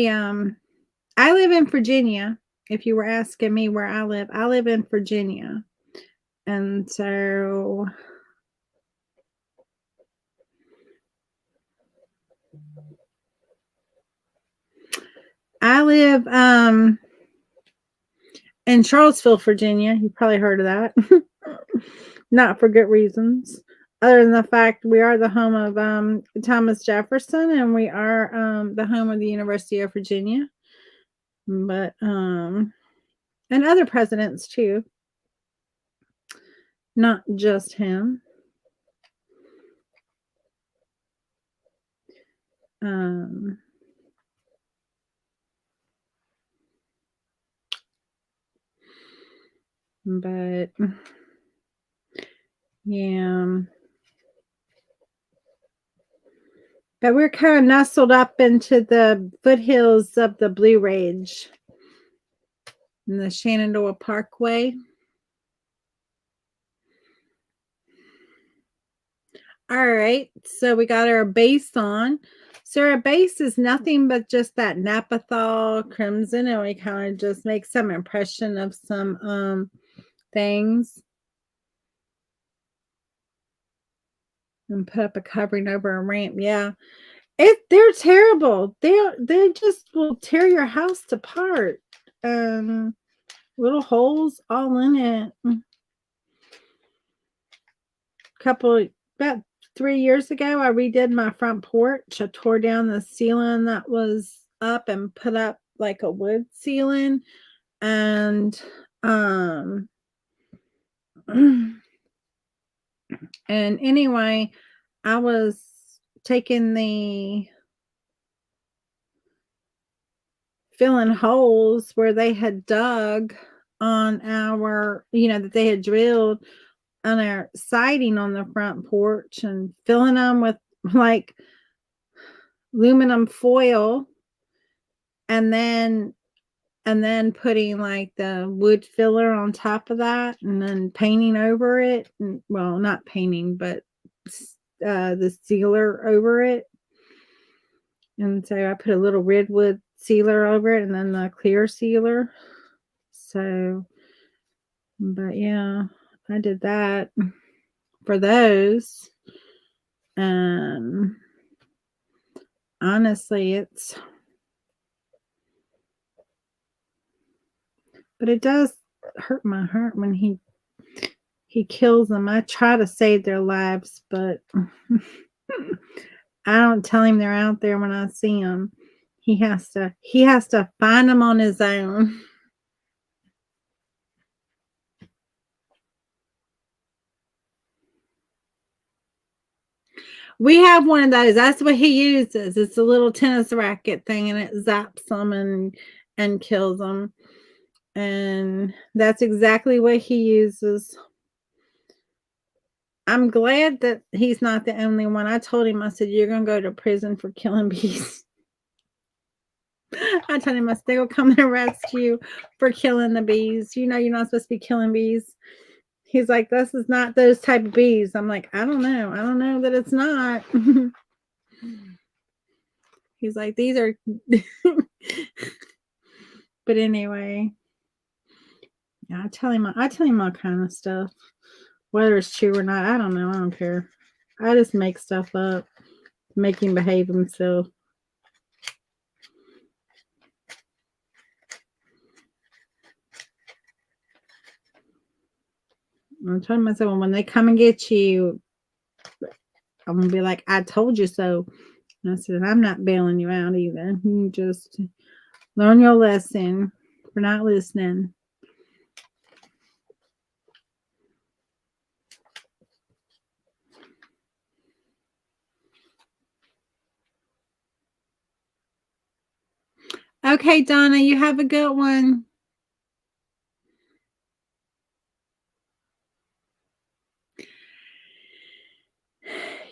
live in Virginia. If you were asking me where I live in Virginia. And so I live in Charlottesville, Virginia. You probably heard of that. Not for good reasons. Other than the fact we are the home of Thomas Jefferson and we are the home of the University of Virginia. But and other presidents too. Not just him. Um but yeah. But we're kind of nestled up into the foothills of the Blue Ridge in the Shenandoah Parkway. All right, so we got our base on. So our base is nothing but just that Napathol crimson, and we kind of just make some impression of some things and put up a covering over a ramp. Yeah, they're terrible. They just will tear your house apart. Little holes all in it. Couple about 3 years ago, I redid my front porch. I tore down the ceiling that was up and put up like a wood ceiling. And and anyway, I was taking the filling holes where they had dug on our, that they had drilled on our siding on the front porch and filling them with like aluminum foil and then and then putting like the wood filler on top of that and then painting over it. Well, not painting, but the sealer over it. And so I put a little redwood sealer over it and then the clear sealer. So, but yeah, I did that for those. Honestly, but it does hurt my heart when he kills them. I try to save their lives, but I don't tell him they're out there when I see them. He has to find them on his own. We have one of those. That's what he uses. It's a little tennis racket thing, and it zaps them and kills them. And that's exactly what he uses. I'm glad that he's not the only one. I told him, I said, you're going to go to prison for killing bees. I told him, I said, they will come and arrest you for killing the bees. You know, you're not supposed to be killing bees. He's like, this is not those type of bees. I'm like, I don't know. I don't know that it's not. He's like, these are. But anyway, yeah, I tell him all kind of stuff. Whether it's true or not, I don't know. I don't care. I just make stuff up to make him behave himself. I'm telling myself, when they come and get you, I'm gonna be like, I told you so. And I said, I'm not bailing you out either. You just learn your lesson for not listening. Okay, Donna, you have a good one.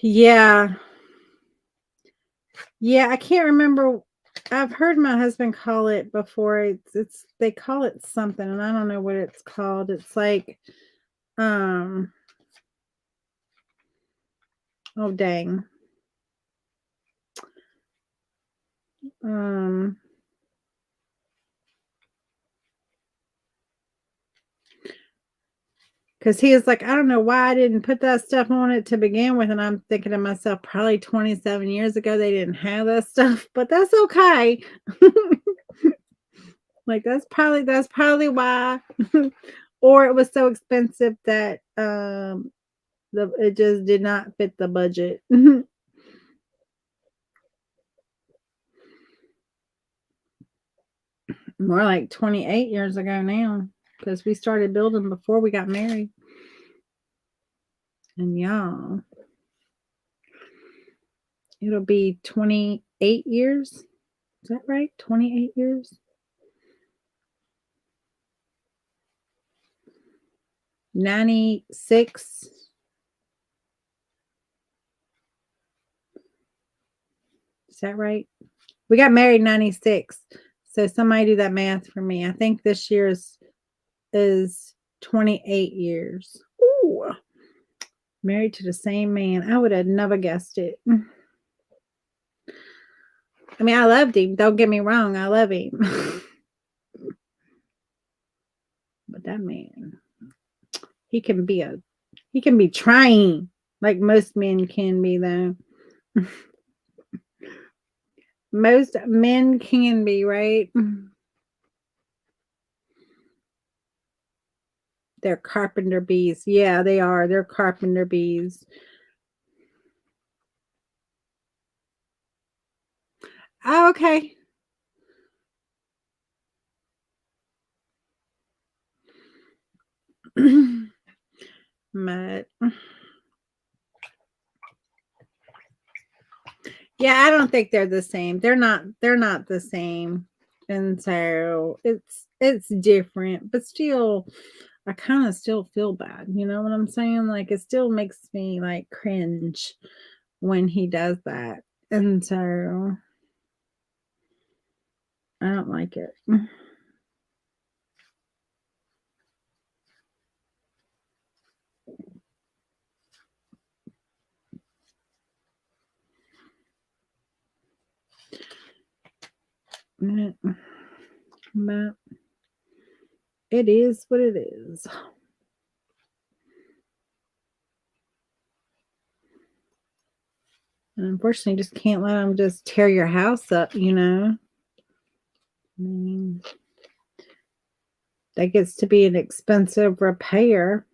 Yeah. Yeah, I can't remember. I've heard my husband call it before. It's they call it something, and I don't know what it's called. It's like, oh dang. Because he was like, I don't know why I didn't put that stuff on it to begin with. And I'm thinking to myself, probably 27 years ago, they didn't have that stuff, but that's okay. Like, that's probably why. Or it was so expensive that it just did not fit the budget. More like 28 years ago now, because we started building before we got married. And y'all, it'll be 28 years. Is that right? 28 years? 96. Is that right? We got married 96. So somebody do that math for me. I think this year is 28 years. Ooh. Married to the same man. I would have never guessed it. I mean, I loved him. Don't get me wrong. I love him. But that man, he can be trying like most men can be, though. Most men can be, right? They're carpenter bees. Yeah, they are. They're carpenter bees. Oh, okay. But yeah, I don't think they're the same. They're not the same. And so it's different, but still I kind of still feel bad. You know what I'm saying? Like, it still makes me like cringe when he does that. And so I don't like it. But it is what it is. And unfortunately, just can't let them just tear your house up, you know. I mean, that gets to be an expensive repair.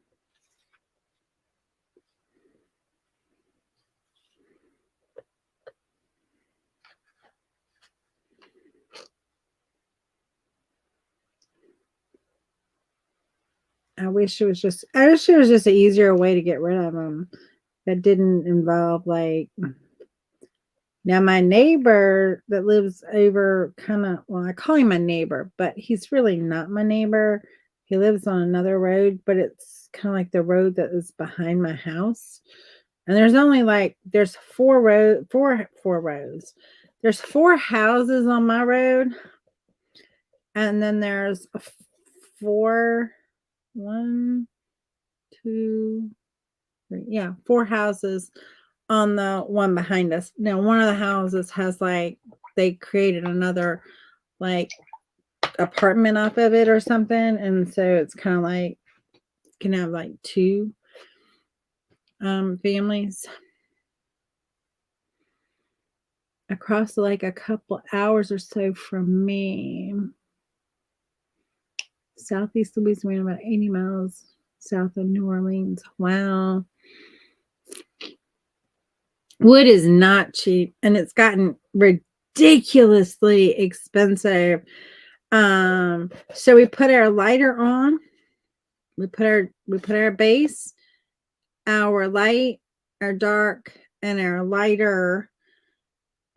I wish it was just an easier way to get rid of them that didn't involve like. Now my neighbor that lives over kind of, well, I call him my neighbor, but he's really not my neighbor. He lives on another road, but it's kind of like the road that is behind my house. And there's only like there's four rows. There's four houses on my road, and then there's four, one, two, three, yeah, four houses on the one behind us. Now, one of the houses has like they created another like apartment off of it or something, and so it's kind of like can have like two families across like a couple hours or so from me. Southeast Louisiana, about 80 miles south of New Orleans. Wow. Wood is not cheap, and it's gotten ridiculously expensive. So we put our lighter on. We put our base, our light, our dark, and our lighter.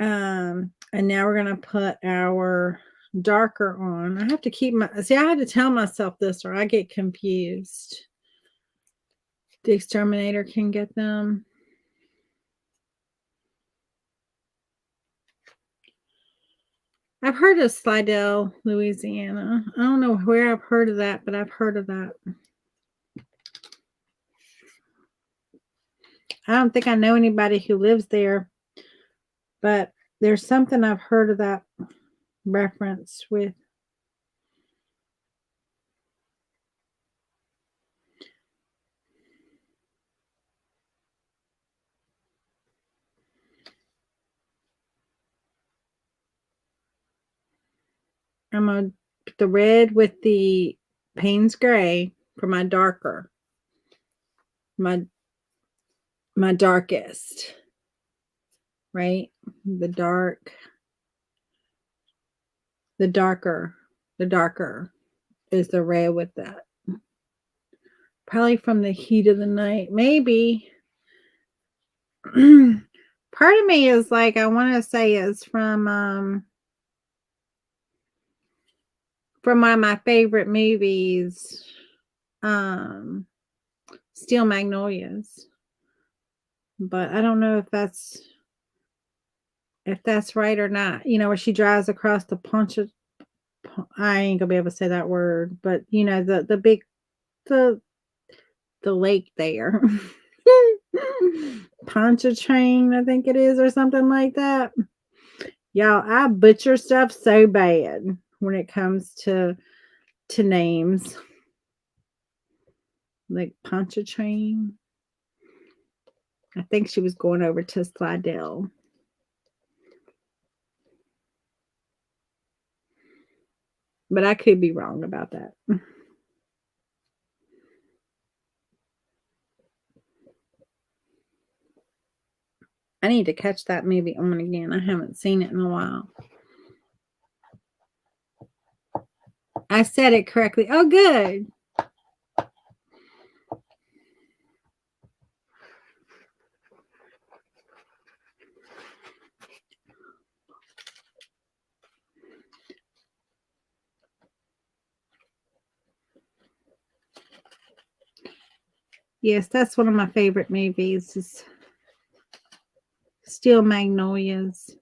And now we're gonna put our darker on. I have to keep I had to tell myself this or I get confused. The exterminator can get them. I've heard of Slidell, Louisiana. I don't know where I've heard of that, but I've heard of that. I don't think I know anybody who lives there, but there's something I've heard of that reference with. I'm going to put the red with the Payne's Gray for my darker. My darkest. Right? The darker is the red with that. Probably from the heat of the night. Maybe. Part of me is like, I want to say is from one of my favorite movies, Steel Magnolias. But I don't know if that's right or not. You know, where she drives across the I ain't gonna be able to say that word, but you know, the big the lake there. Pontchartrain, I think it is, or something like that. Y'all, I butcher stuff so bad when it comes to names. Like Pontchartrain. I think she was going over to Slidell. But I could be wrong about that. I need to catch that movie on again. I haven't seen it in a while. I said it correctly. Oh, good. Yes, that's one of my favorite movies. Is Steel Magnolias.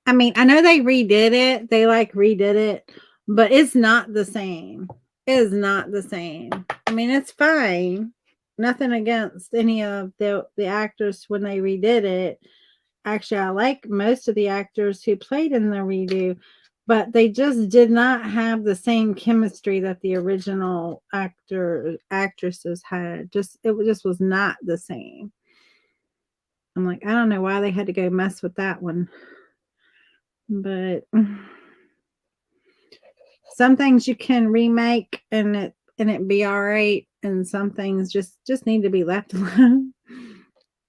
I mean, I know they redid it. They like redid it, but it's not the same. It is not the same. I mean, it's fine. Nothing against any of the actors when they redid it. Actually, I like most of the actors who played in the redo, but they just did not have the same chemistry that the original actresses had. Just was not the same. I'm like, I don't know why they had to go mess with that one. But some things you can remake and it be all right, and some things just need to be left alone.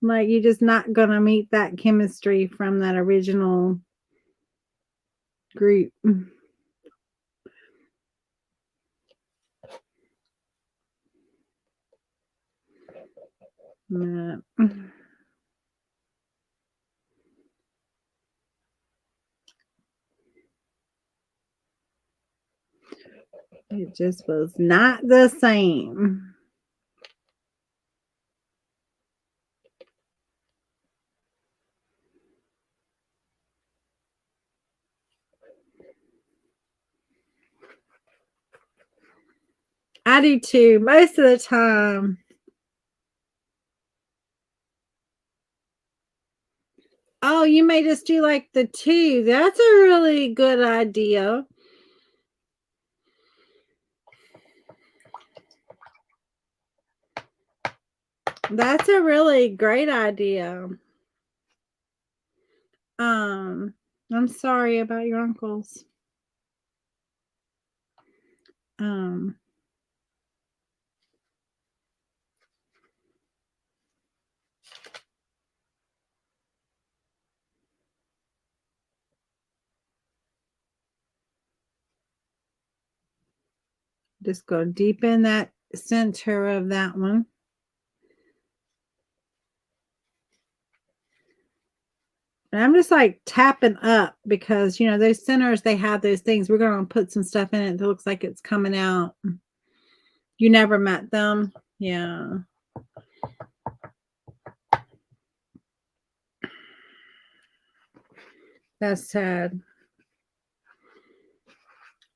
Like, you're just not gonna meet that chemistry from that original group. But it just was not the same. I do too, most of the time. Oh, you may just do like the two. That's a really good idea. That's a really great idea. I'm sorry about your uncles. Um, just go deep in that center of that one. And I'm just like tapping up because, those centers, they have those things. We're going to put some stuff in it that looks like it's coming out. You never met them? Yeah. That's sad.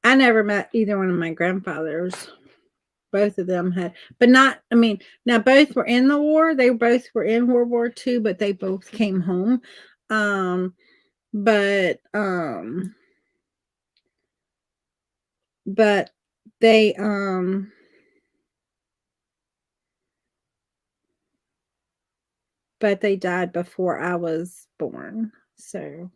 I never met either one of my grandfathers. Both of them had, but not, now both were in the war. They both were in World War II, but they both came home. But they, but they died before I was born. So,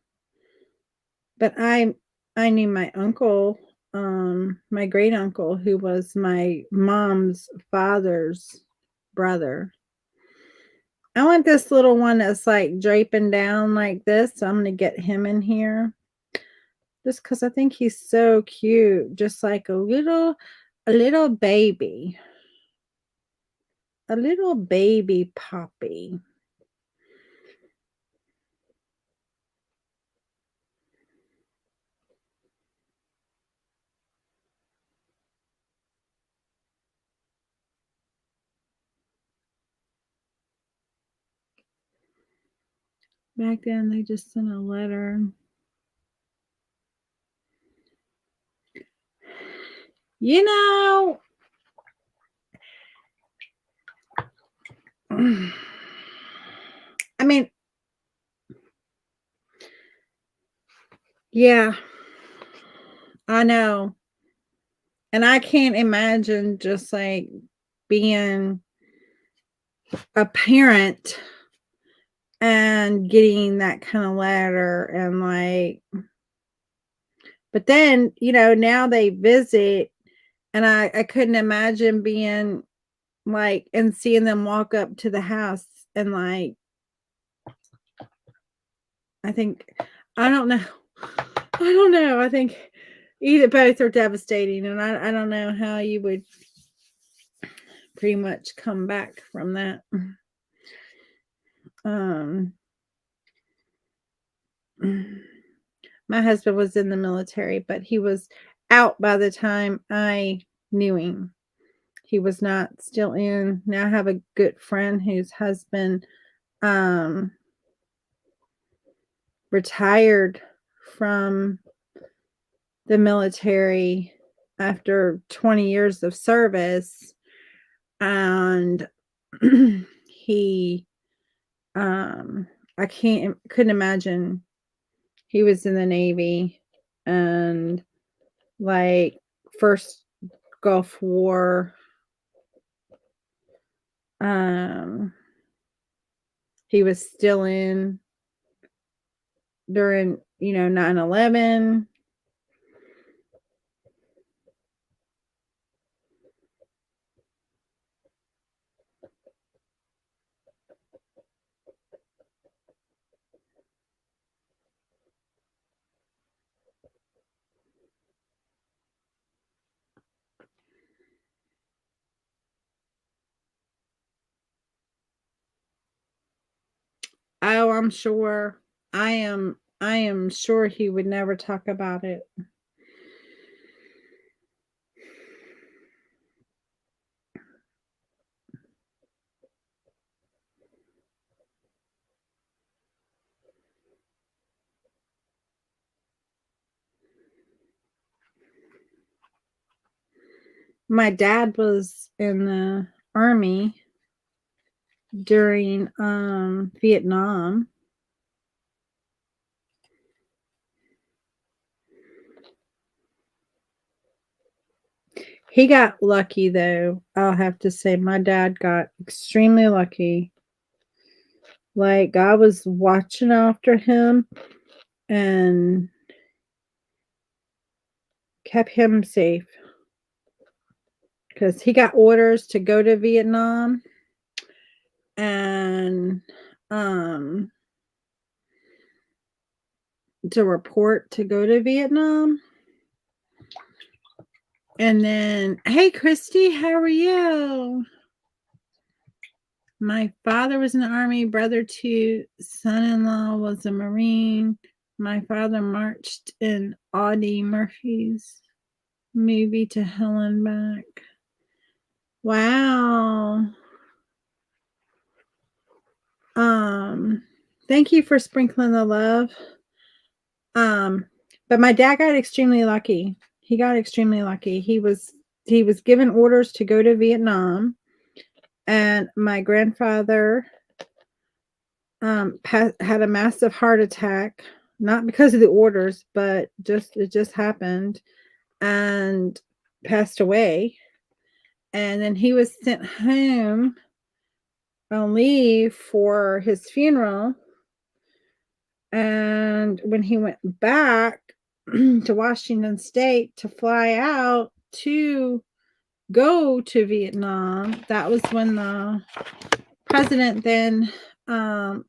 but I knew my uncle, my great uncle, who was my mom's father's brother. I want this little one that's like draping down like this. So I'm going to get him in here just because I think he's so cute. Just like a little baby. A little baby puppy. Back then, they just sent a letter. I mean, yeah, I know. And I can't imagine just like being a parent and getting that kind of letter and like, but then, now they visit, and I couldn't imagine being like, and seeing them walk up to the house and like, I think, I don't know. I think either both are devastating, and I don't know how you would pretty much come back from that. My husband was in the military, but he was out by the time I knew him. He was not still in. Now I have a good friend whose husband retired from the military after 20 years of service, and he I couldn't imagine. He was in the Navy, and like first Gulf War, um he was still in during 9/11. Oh, I'm sure. I am sure he would never talk about it. My dad was in the army during Vietnam. He got lucky though. I'll have to say my dad got extremely lucky. Like God was watching after him and kept him safe because he got orders to go to Vietnam and um to report to go to Vietnam. And then, hey Christy, how are you? My father was in the army, brother two, son-in-law was a Marine. My father marched in Audie Murphy's movie to hell and back. Wow. Thank you for sprinkling the love. But my dad got extremely lucky. He got extremely lucky. He was given orders to go to Vietnam, and my grandfather had a massive heart attack, not because of the orders, but it just happened, and passed away. And then he was sent home on leave for his funeral. And when he went back to Washington State to fly out to go to Vietnam, that was when the president then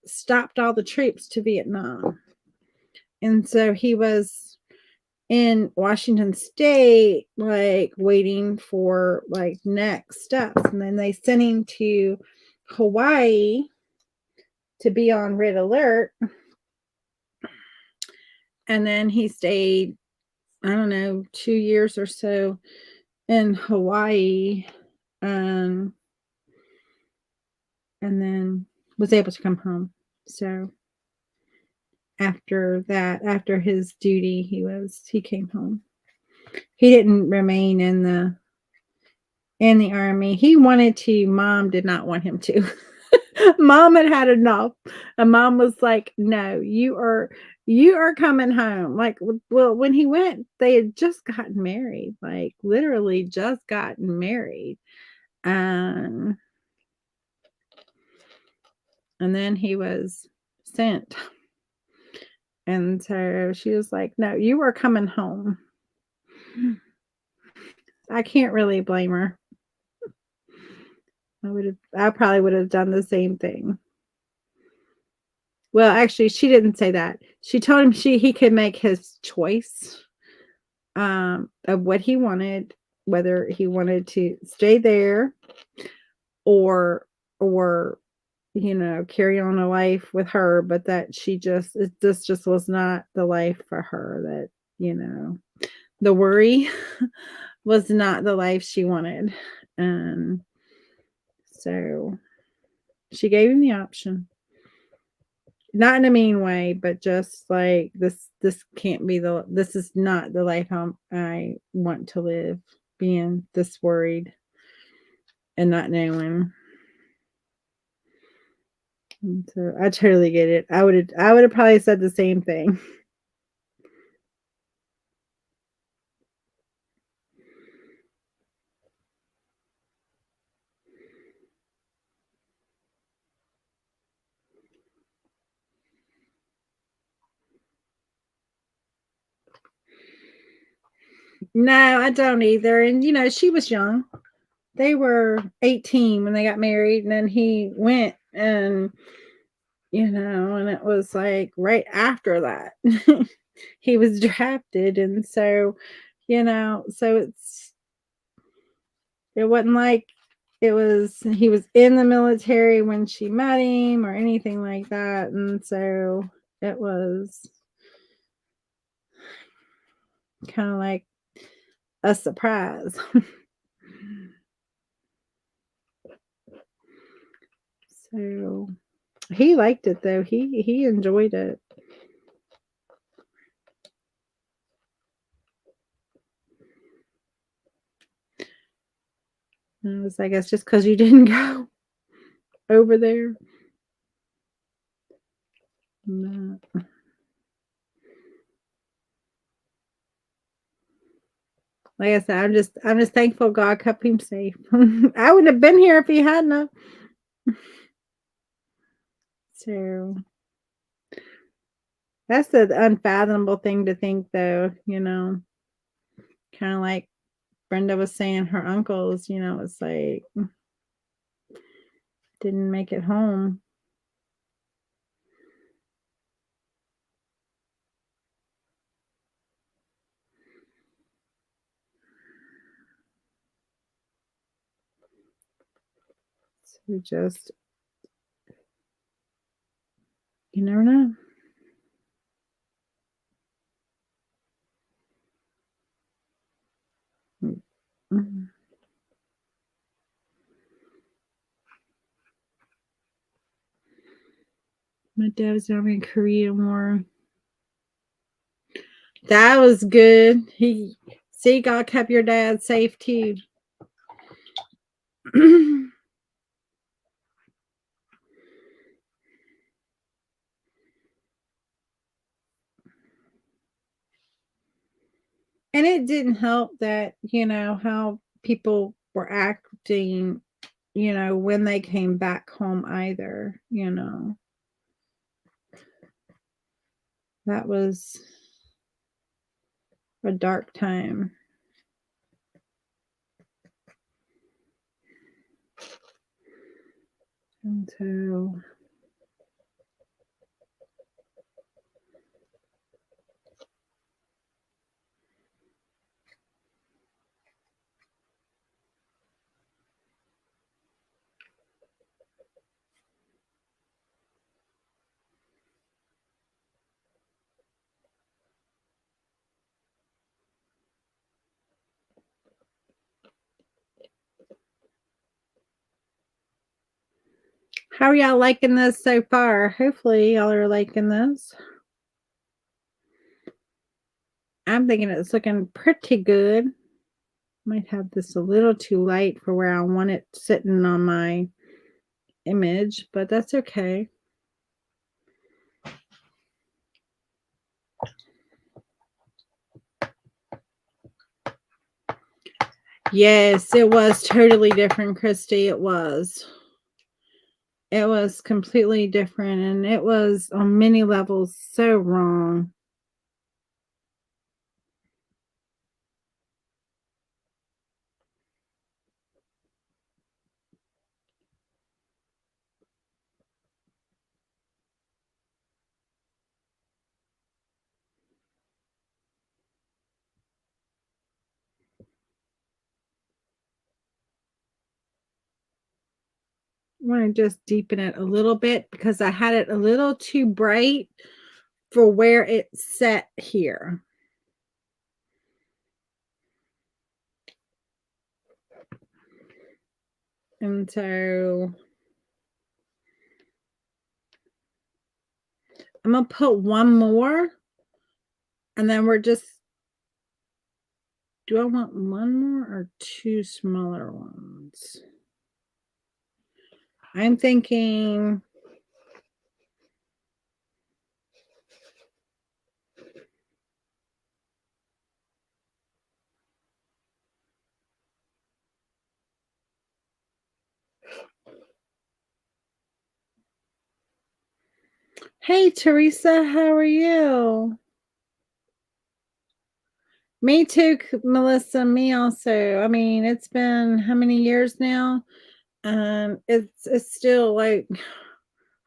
stopped all the troops to Vietnam. And so he was in Washington State, like waiting for like next steps. And then they sent him to Hawaii to be on red alert. And then he stayed, I don't know, 2 years or so in Hawaii, and then was able to come home. So after that, after his duty, he came home. He didn't remain in the army. He wanted to. Mom did not want him to. Mom had enough. And mom was like, no, you are coming home. Like, well, when he went, they had just gotten married, like literally just gotten married. And then he was sent. And so she was like, no, you are coming home. I can't really blame her. I probably would have done the same thing. Well, actually, she didn't say that. She told him he could make his choice of what he wanted, whether he wanted to stay there or carry on a life with her, but that this just was not the life for her. That the worry was not the life she wanted, and so she gave him the option. Not in a mean way, but just like this can't be this is not the life I want to live, being this worried and not knowing. And so I totally get it. I would have probably said the same thing. No, I don't either. And she was young. They were 18 when they got married, and then he went, and and it was like right after that he was drafted. And so, so it wasn't like he was in the military when she met him or anything like that. And so it was kind of like a surprise. So he liked it though. He enjoyed it. And it was, I guess, just because you didn't go over there. No. Like I said, I'm just thankful God kept him safe. I wouldn't have been here if he hadn't. So that's the unfathomable thing to think, though. Kind of like Brenda was saying, her uncles. It's like didn't make it home. So just you never know. Mm-hmm. My dad was down in Korea War. That was good. God kept your dad safe too. And it didn't help that, how people were acting, when they came back home either. That was a dark time. And so how are y'all liking this so far? Hopefully y'all are liking this. I'm thinking it's looking pretty good. Might have this a little too light for where I want it sitting on my image, but that's okay. Yes, it was totally different, Christy. It was. It was completely different, and it was on many levels so wrong. I want to just deepen it a little bit because I had it a little too bright for where it's set here. And so I'm going to put one more, and then do I want one more or two smaller ones? I'm thinking Hey, Teresa, how are you? Me too, Melissa. Me also. I mean, it's been how many years now? It's still like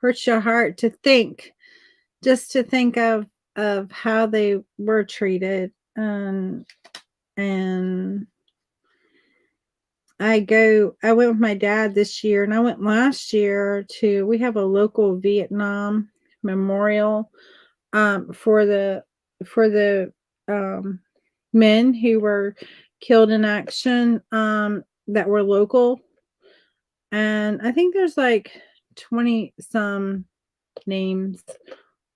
hurts your heart to think, just to think of how they were treated. And I went with my dad this year, and I went last year to, we have a local Vietnam memorial, for the um, men who were killed in action, that were local, and I think there's like 20 some names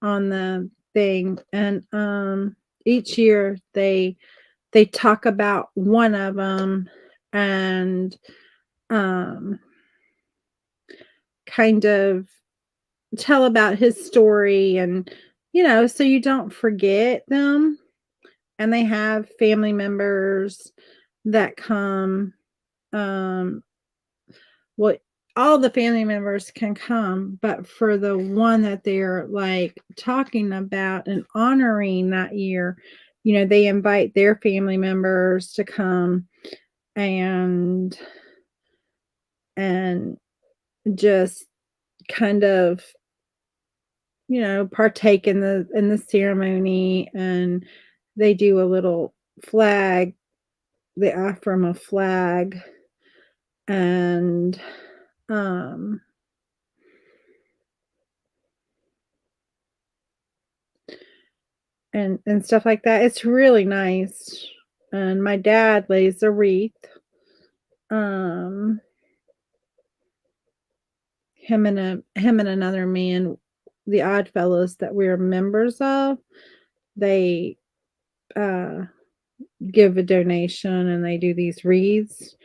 on the thing, and each year they talk about one of them, and um kind of tell about his story, and so you don't forget them. And they have family members that come, um well, all the family members can come, but for the one that they're like talking about and honoring that year, they invite their family members to come, and and just kind of, partake in the ceremony, and they do a little flag. They offer them a flag, and um and stuff like that. It's really nice. And my dad lays a wreath. Um him and another man, the Odd Fellows that we're members of, they uh give a donation, and they do these wreaths.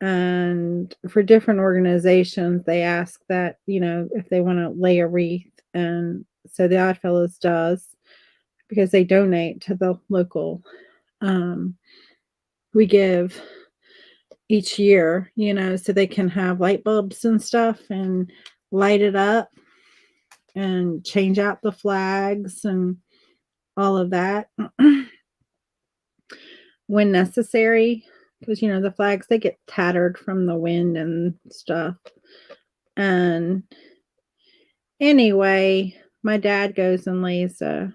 And for different organizations, they ask that, if they want to lay a wreath. And so the Odd Fellows does, because they donate to the local. um we give each year, so they can have light bulbs and stuff, and light it up, and change out the flags and all of that when necessary, because the flags, they get tattered from the wind and stuff. And anyway, my dad goes and lays the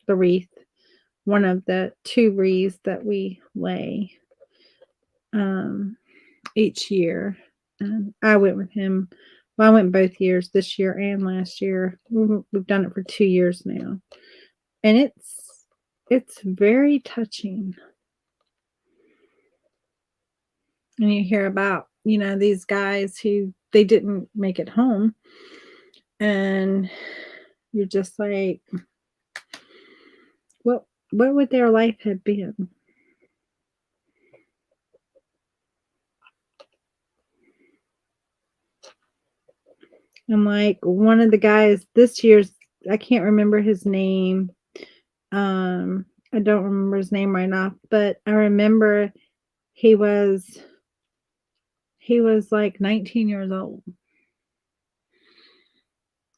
wreath, one of the two wreaths that we lay, um, each year. And I went with him. Well, I went both years, this year and last year. We've done it for 2 years now, and it's very touching. And you hear about, these guys who they didn't make it home, and you're just like, what would their life have been? And like one of the guys this year's, I can't remember his name. I don't remember his name right now, but I remember he was he was like 19 years old.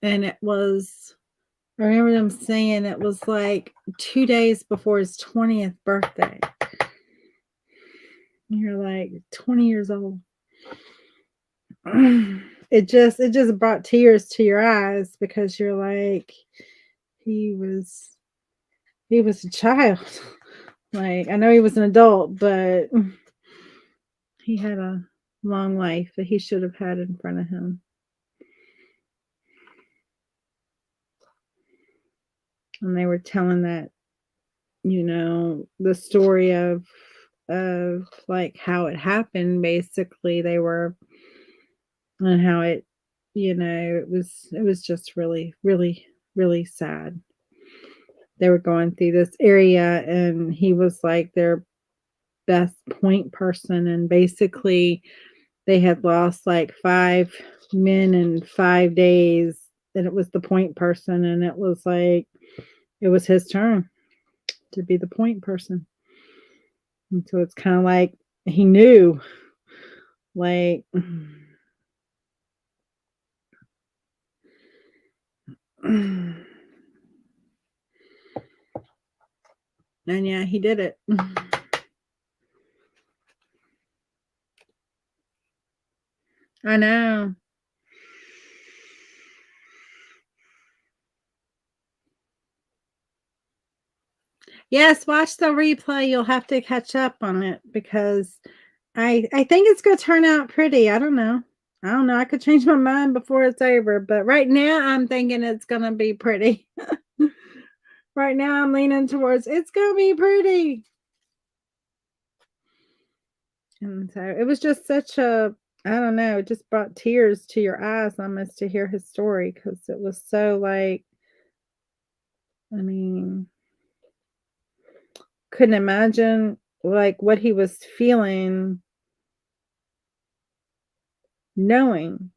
And I remember them saying it was like 2 days before his 20th birthday. And you're like, 20 years old. It just brought tears to your eyes, because you're like, he was a child. Like, I know he was an adult, but he had a long life that he should have had in front of him. And they were telling that, the story of like how it happened. Basically, they were, and how it was just really, really, really sad. They were going through this area, and he was like their best point person, and basically they had lost like 5 men in 5 days, and it was the point person, and it was like it was his turn to be the point person. And so it's kind of like he knew, like, and And yeah, he did it. I know. Yes, watch the replay. You'll have to catch up on it because I think it's gonna turn out pretty. I don't know. I don't know. I could change my mind before it's over, but right now I'm thinking it's gonna be pretty. Right now I'm leaning towards it's gonna be pretty. And so it was just such a I don't know, it just brought tears to your eyes almost to hear his story because it was so like I mean, couldn't imagine like what he was feeling knowing.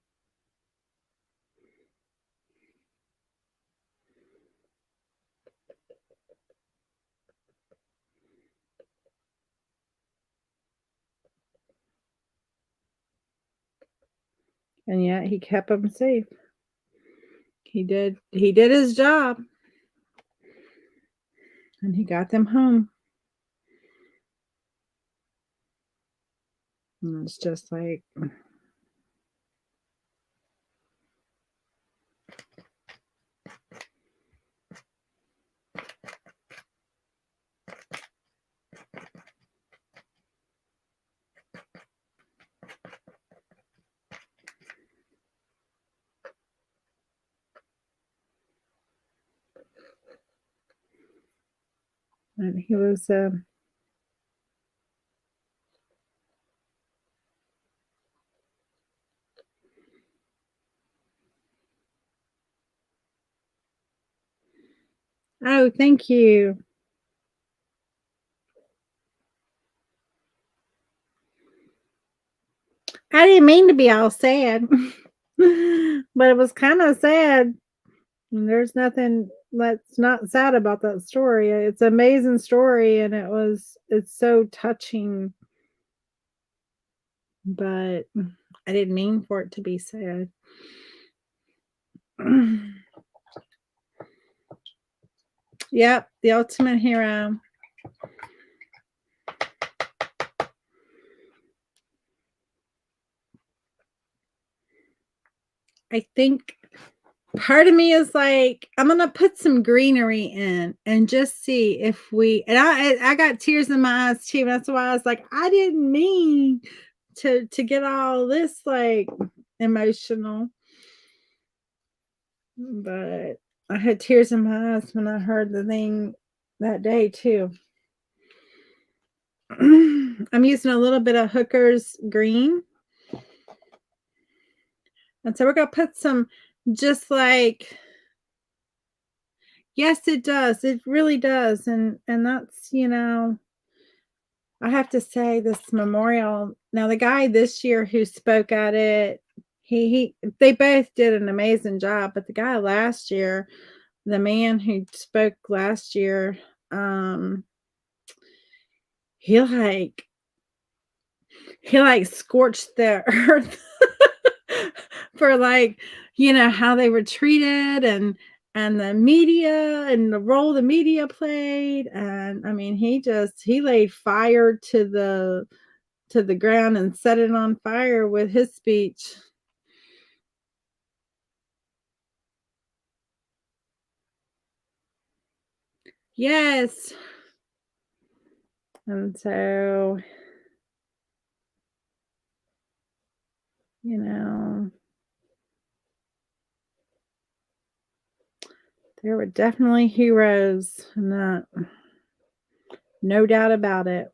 And yet he kept them safe. He did his job and he got them home. And it's just like and he was oh, thank you. I didn't mean to be all sad. But it was kind of sad. And there's nothing that's not sad about that story. It's an amazing story and it's so touching, but I didn't mean for it to be sad. Yep, the ultimate hero. I think part of me is like, I'm gonna put some greenery in and just see if we and I got tears in my eyes too. That's why I was like, I didn't mean to get all this like emotional. But I had tears in my eyes when I heard the thing that day too. I'm using a little bit of Hooker's green. And so we're gonna put some just like yes, it does. It really does. And that's, I have to say this memorial. Now the guy this year who spoke at it, he they both did an amazing job, but the guy last year, the man who spoke last year, he like he like scorched the earth for like how they were treated and the media and the role the media played, and I mean he laid fire to the ground and set it on fire with his speech. Yes. And so you know there were definitely heroes in that, no doubt about it.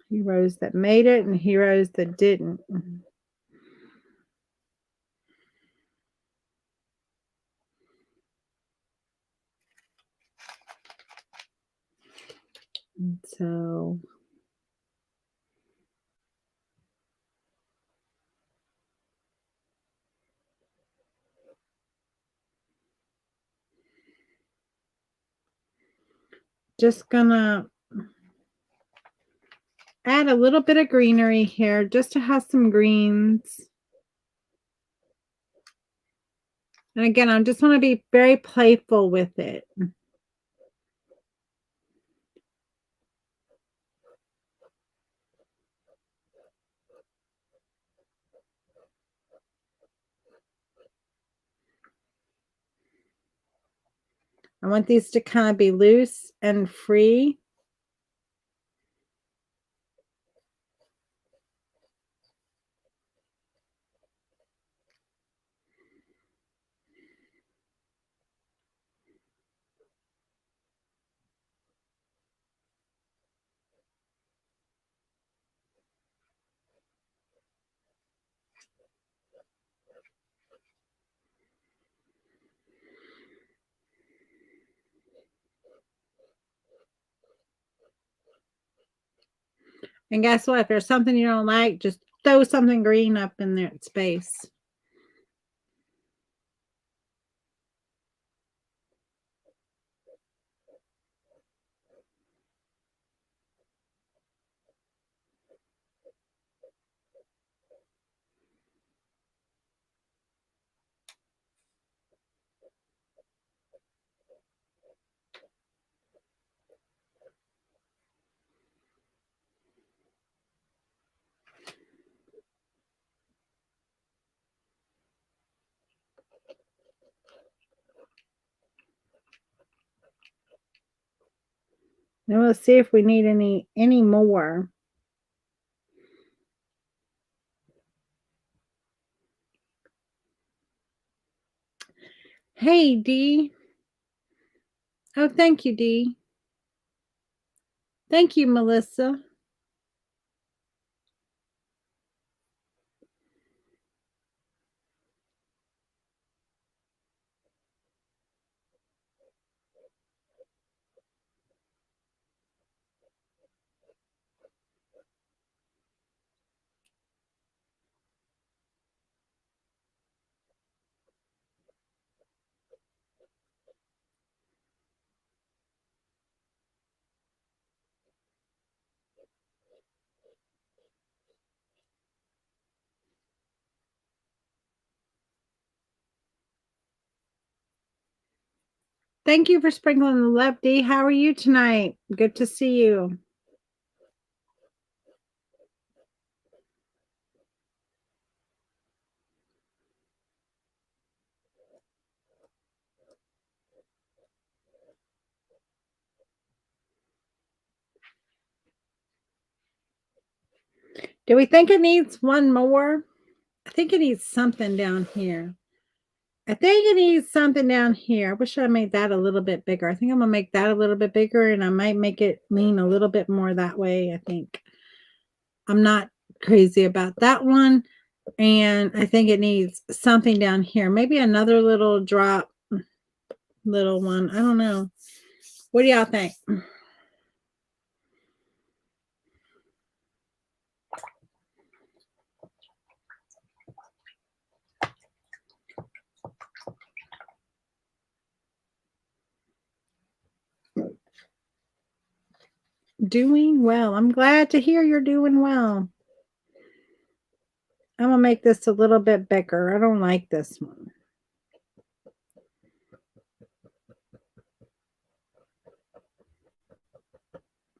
Heroes that made it and heroes that didn't. And so just gonna add a little bit of greenery here just to have some greens. And again, I just want to be very playful with it. I want these to kind of be loose and free. And guess what? If there's something you don't like, just throw something green up in that space. Now let's see if we need any more. Hey, Dee. Oh, thank you, Dee. Thank you, Melissa. Thank you for sprinkling the love, Dee. How are you tonight? Good to see you. Do we think it needs one more? I think it needs something down here. I think it needs something down here. I wish I made that a little bit bigger. I think I'm gonna make that a little bit bigger, and I might make it lean a little bit more that way. I think I'm not crazy about that one. And I think it needs something down here. Maybe another little drop, little one. I don't know. What do y'all think? Doing well. I'm glad to hear you're doing well. I'm gonna make this a little bit bigger. I don't like this one.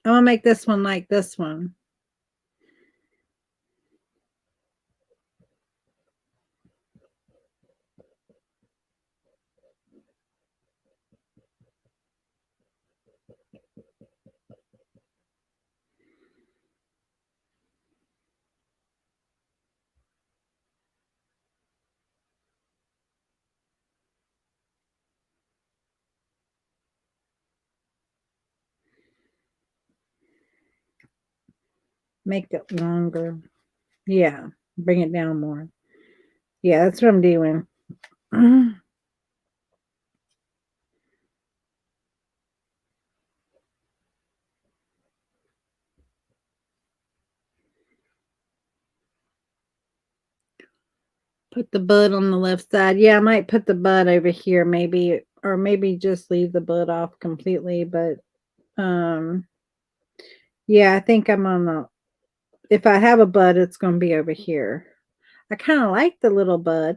I'm gonna make this one like this one. Make it longer. Yeah, bring it down more. Yeah, that's what I'm doing. Put the bud on the left side. Yeah, I might put the bud over here, maybe, or maybe just leave the bud off completely. But yeah, I think I'm on the. If I have a bud, it's going to be over here. I kind of like the little bud,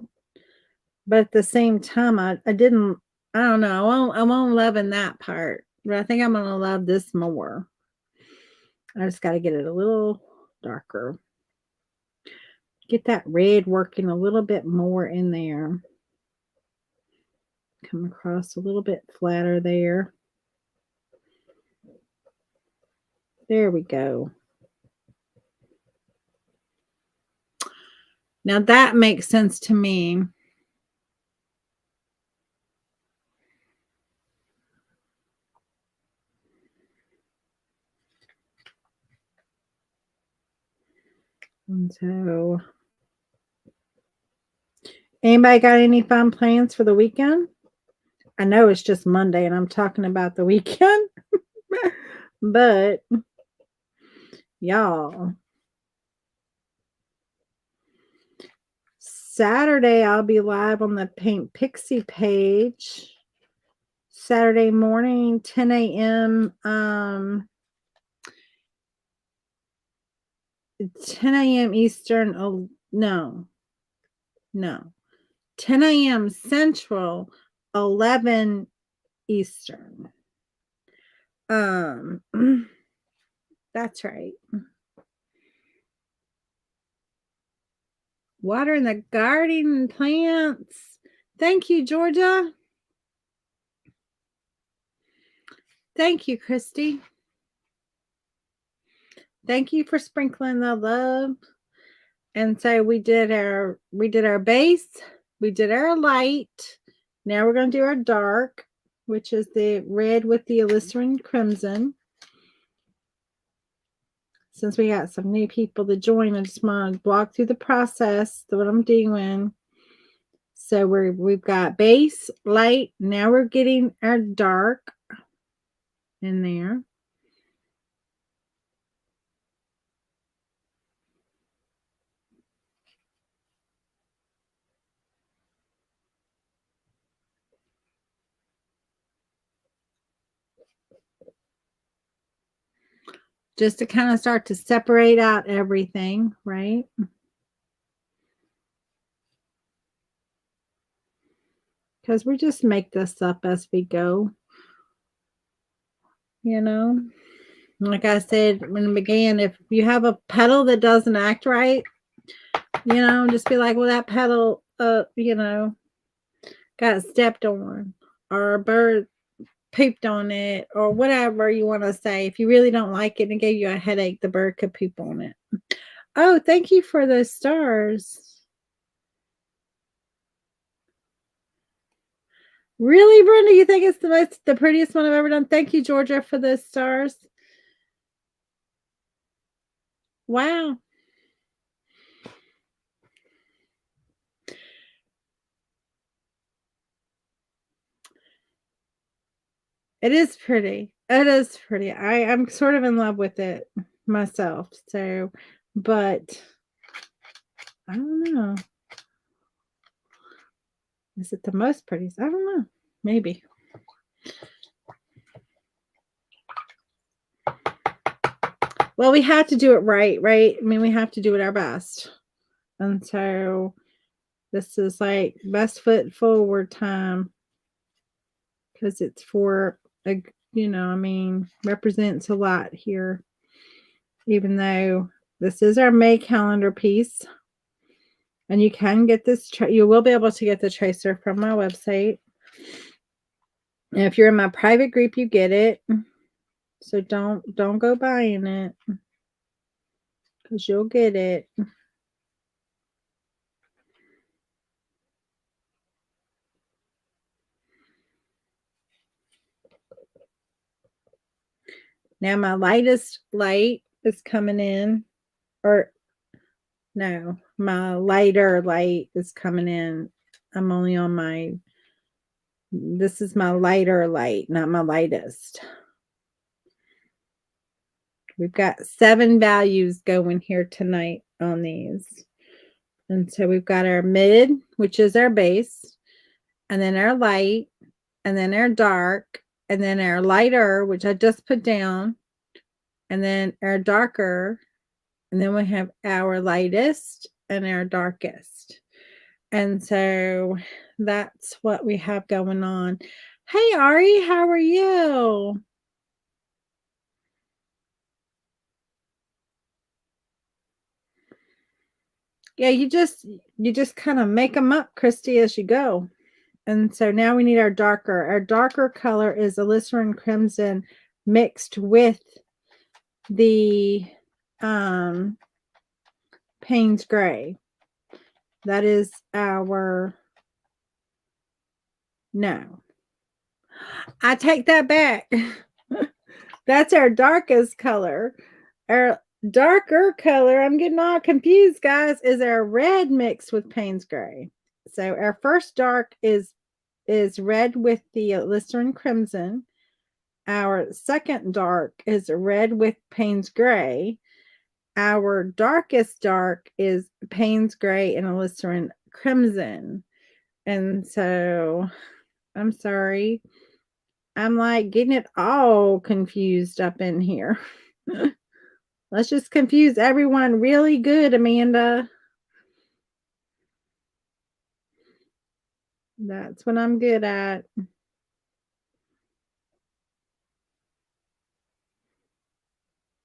But at the same time, I didn't, I don't know. I won't loving that part, but I think I'm going to love this more. I just got to get it a little darker. Get that red working a little bit more in there. Come across a little bit flatter there. There we go. Now that makes sense to me. And so, anybody got any fun plans for the weekend? I know it's just Monday and I'm talking about the weekend, but y'all, Saturday I'll be live on the Paint Pixie page. Saturday morning, 10 a.m. 10 a.m. Eastern. Oh, no. 10 a.m. Central, 11 Eastern. That's right. Watering the garden plants. Thank you, Georgia. Thank you, Christy. Thank you for sprinkling the love. And so we did our base, we did our light. Now we're going to do our dark, which is the red with the Alizarin crimson. Since we got some new people to join, I just want to walk through the process, what I'm doing. So we've got base, light. Now we're getting our dark in there. Just to kind of start to separate out everything, right? Because we just make this up as we go. You know, like I said when it began, if you have a petal that doesn't act right, you know, just be like, well, that petal, you know, got stepped on, or a bird pooped on it, or whatever you want to say. If you really don't like it and gave you a headache, the bird could poop on it. Oh, thank you for those stars. Really, Brenda? You think it's the prettiest one I've ever done? Thank you, Georgia, for those stars. Wow. It is pretty. It is pretty. I'm sort of in love with it myself. So, but I don't know. Is it the most prettiest? I don't know. Maybe. Well, we have to do it right? I mean, we have to do it our best. And so this is like best foot forward time, because it's for a, you know, I mean, represents a lot here. Even though this is our May calendar piece. And you can get this, you will be able to get the tracer from my website. And if you're in my private group, you get it. So don't go buying it, because you'll get it. Now my lightest light is coming in, or no, my lighter light is coming in. I'm only on my, this is my lighter light, not my lightest. We've got 7 values going here tonight on these. And so we've got our mid, which is our base, and then our light, and then our dark, and then our lighter, which I just put down, and then our darker, and then we have our lightest and our darkest. And so that's what we have going on. Hey, Ari, how are you? Yeah, you just kind of make them up, Christy, as you go. And so now we need our darker. Our darker color is Alizarin Crimson mixed with the um Payne's Gray. That is our no. I take that back. That's our darkest color. Our darker color, I'm getting all confused, guys, is our red mixed with Payne's Gray. So our first dark is red with the Listerine Crimson. Our second dark is red with Payne's Gray. Our darkest dark is Payne's Gray and Listerine Crimson. And so I'm sorry. I'm like getting it all confused up in here. Let's just confuse everyone really good, Amanda. That's what I'm good at.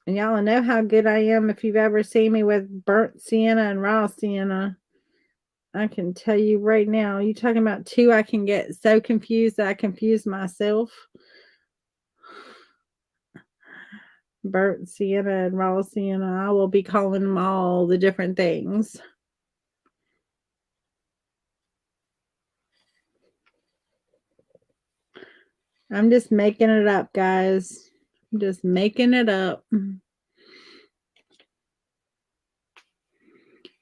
And y'all know how good I am if you've ever seen me with burnt sienna and raw sienna. I can tell you right now, you talking about two, I can get so confused that I confuse myself. Burnt sienna and raw sienna, I will be calling them all the different things. I'm just making it up, guys. I'm just making it up.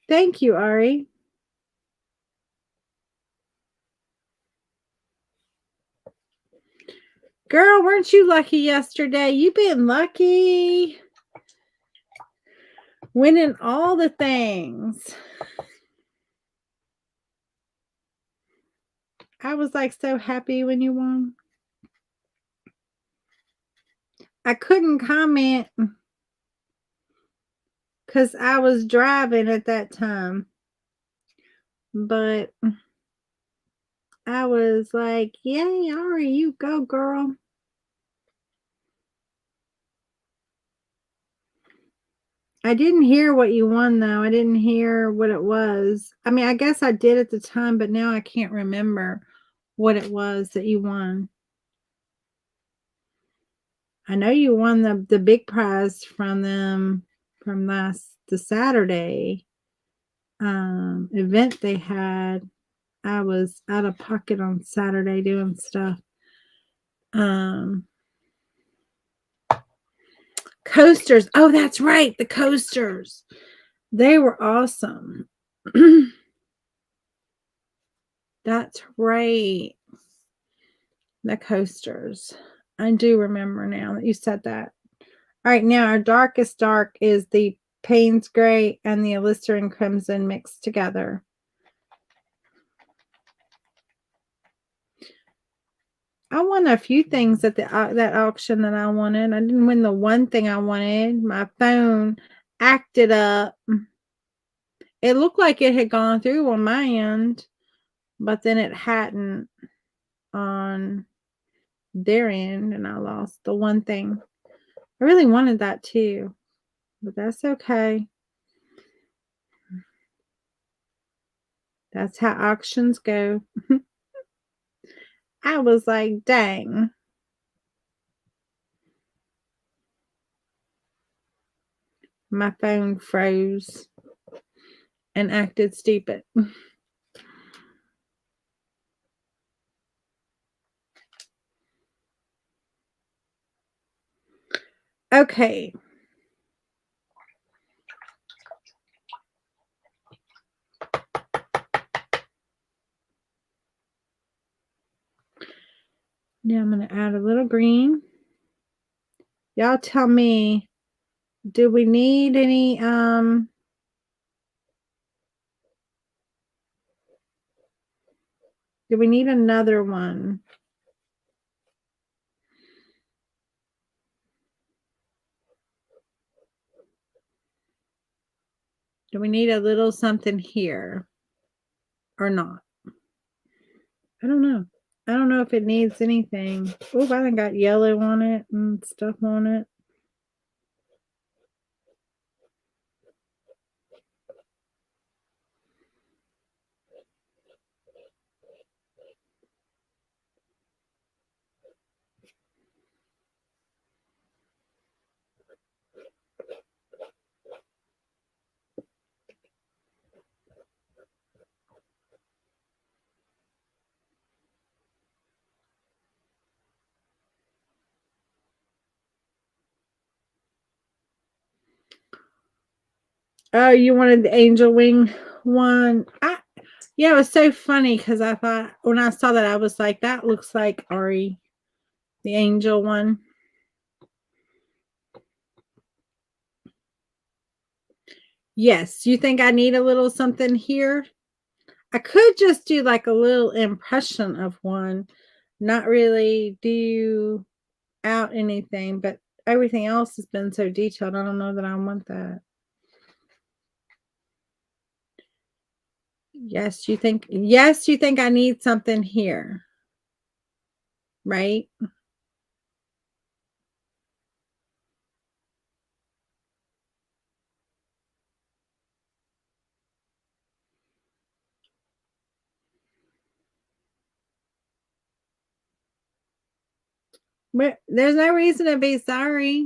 Thank you, Ari. Girl, weren't you lucky yesterday? You've been lucky. Winning all the things. I was like so happy when you won. I couldn't comment because I was driving at that time. But I was like, yay, Ari, you go, girl. I didn't hear what you won, though. I didn't hear what it was. I mean, I guess I did at the time, but now I can't remember what it was that you won. I know you won the big prize from them from the Saturday event they had. I was out of pocket on Saturday doing stuff. Coasters. Oh, that's right. The coasters. They were awesome. That's right. The coasters. I do remember now that you said that. All right, now our darkest dark is the Payne's Gray and the Listerine Crimson mixed together. I won a few things at that auction that I wanted. I didn't win the one thing I wanted. My phone acted up. It looked like it had gone through on my end, but then it hadn't on their end, and I lost the one thing. I really wanted that too, but that's okay. That's how auctions go. I was like, dang. My phone froze and acted stupid. Okay. Now I'm going to add a little green. Y'all tell me, do we need any do we need another one? Do we need a little something here? or not. I don't know. I don't know if it needs anything. Oh, I done got yellow on it and stuff on it. Oh, you wanted the angel wing one? Yeah, it was so funny because I thought when I saw that, I was like, that looks like Ari, the angel one. Yes, you think I need a little something here? I could just do like a little impression of one, not really do out anything, but everything else has been so detailed. I don't know that I want that. Yes, you think I need something here, right? But there's no reason to be sorry.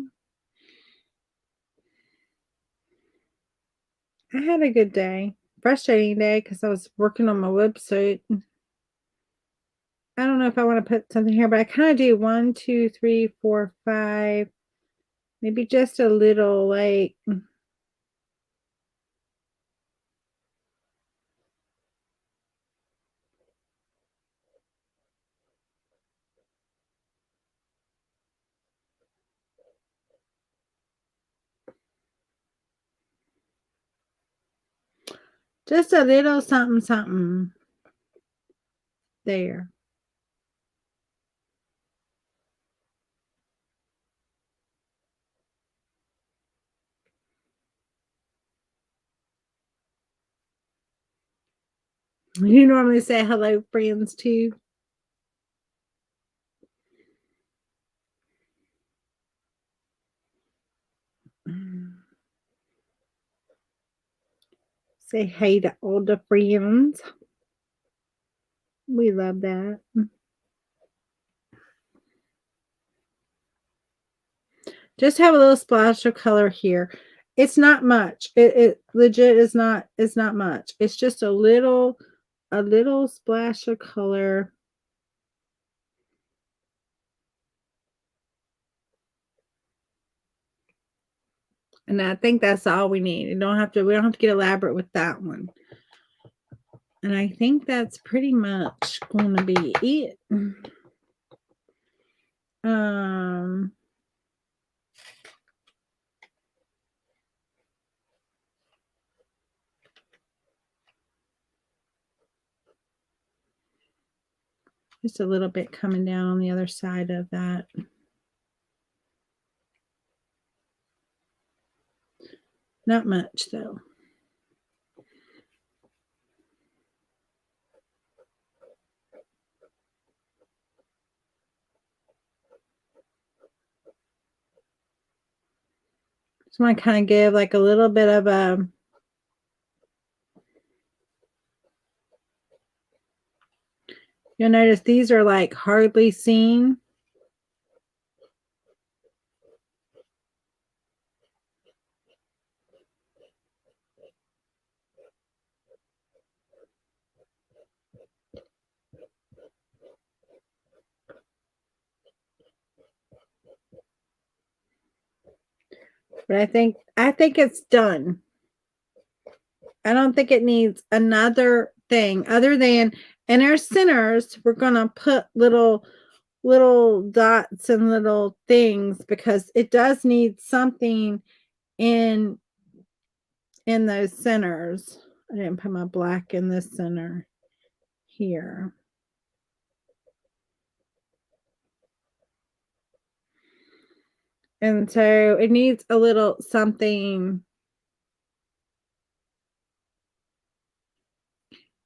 I had a good day. Frustrating day because I was working on my website. I don't know if I want to put something here, but I kind of do 1, 2, 3, 4, 5. Maybe just a little like just a little something something there. You normally say hello, friends, too. Say hey to all the friends. We love that. Just have a little splash of color here. It's not much. It legit is not much. It's just a little splash of color. And I think that's all we need. We don't have to get elaborate with that one. And I think that's pretty much going to be it. Um just a little bit coming down on the other side of that. Not much though. Just want to kind of give like a little bit of a you'll notice these are like hardly seen. But I think it's done. I don't think it needs another thing other than in our centers, we're gonna put little dots and little things because it does need something in those centers. I didn't put my black in this center here. And so it needs a little something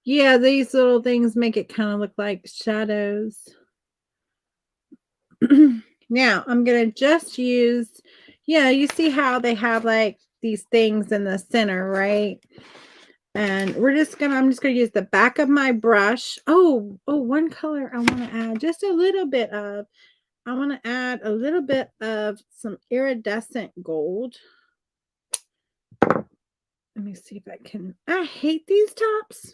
Yeah, these little things make it kind of look like shadows. Now I'm gonna just use, yeah, you see how they have like these things in the center, right? And I'm just gonna use the back of my brush. One color I want to add just a little bit of, I want to add a little bit of some iridescent gold. Let me see if I can. I hate these tops.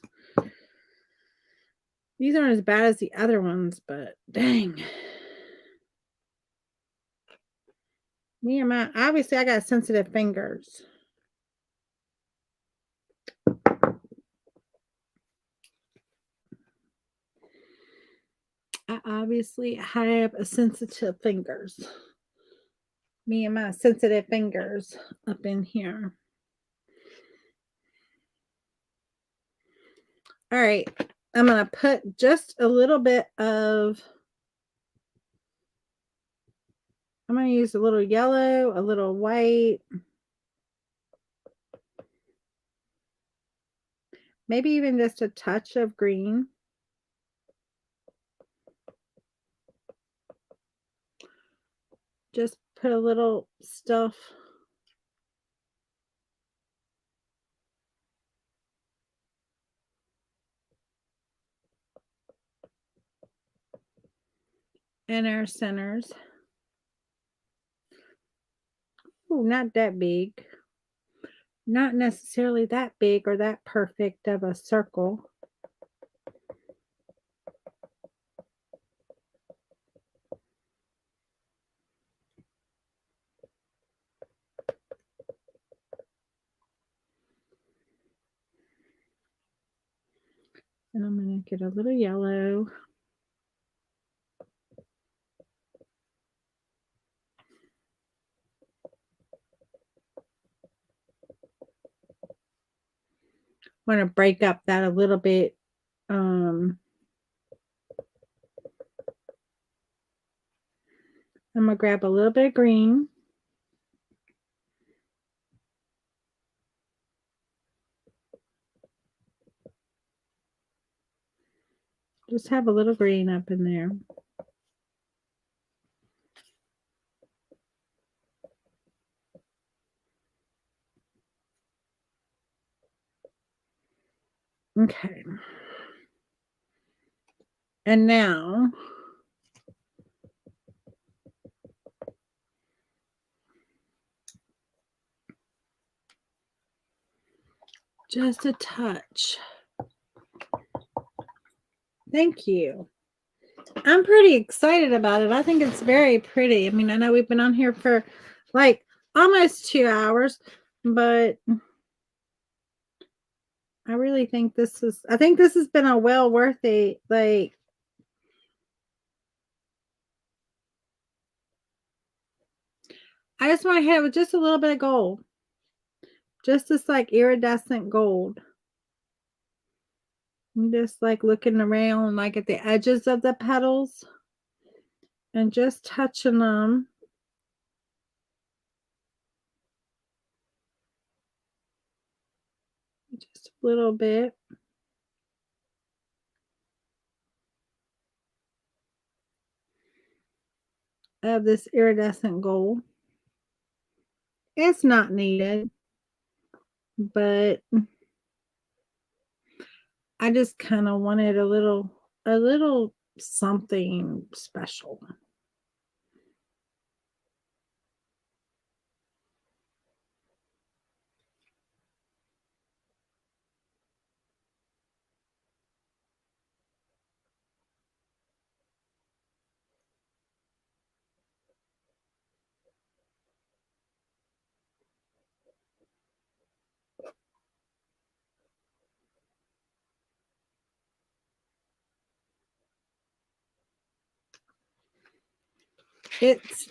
These aren't as bad as the other ones, but dang. Me and my, obviously I got sensitive fingers. I obviously have a sensitive fingers. Me and my sensitive fingers up in here. All right. I'm going to put just a little bit of, I'm going to use a little yellow, a little white, maybe even just a touch of green. Just put a little stuff. In our centers. Oh, not that big. Not necessarily that big or that perfect of a circle. And I'm going to get a little yellow. Want to break up that a little bit. I'm going to grab a little bit of green. Just have a little green up in there. Okay. And now just a touch. Thank you. I'm pretty excited about it. I think it's very pretty. I mean, I know we've been on here for like almost 2 hours, but I really think I think this has been a well worthy, like, I just want to hit it with just a little bit of gold. Just this like iridescent gold. I'm just like looking around like at the edges of the petals and just touching them. Just a little bit. Of this iridescent gold. It's not needed, but I just kind of wanted a little something special.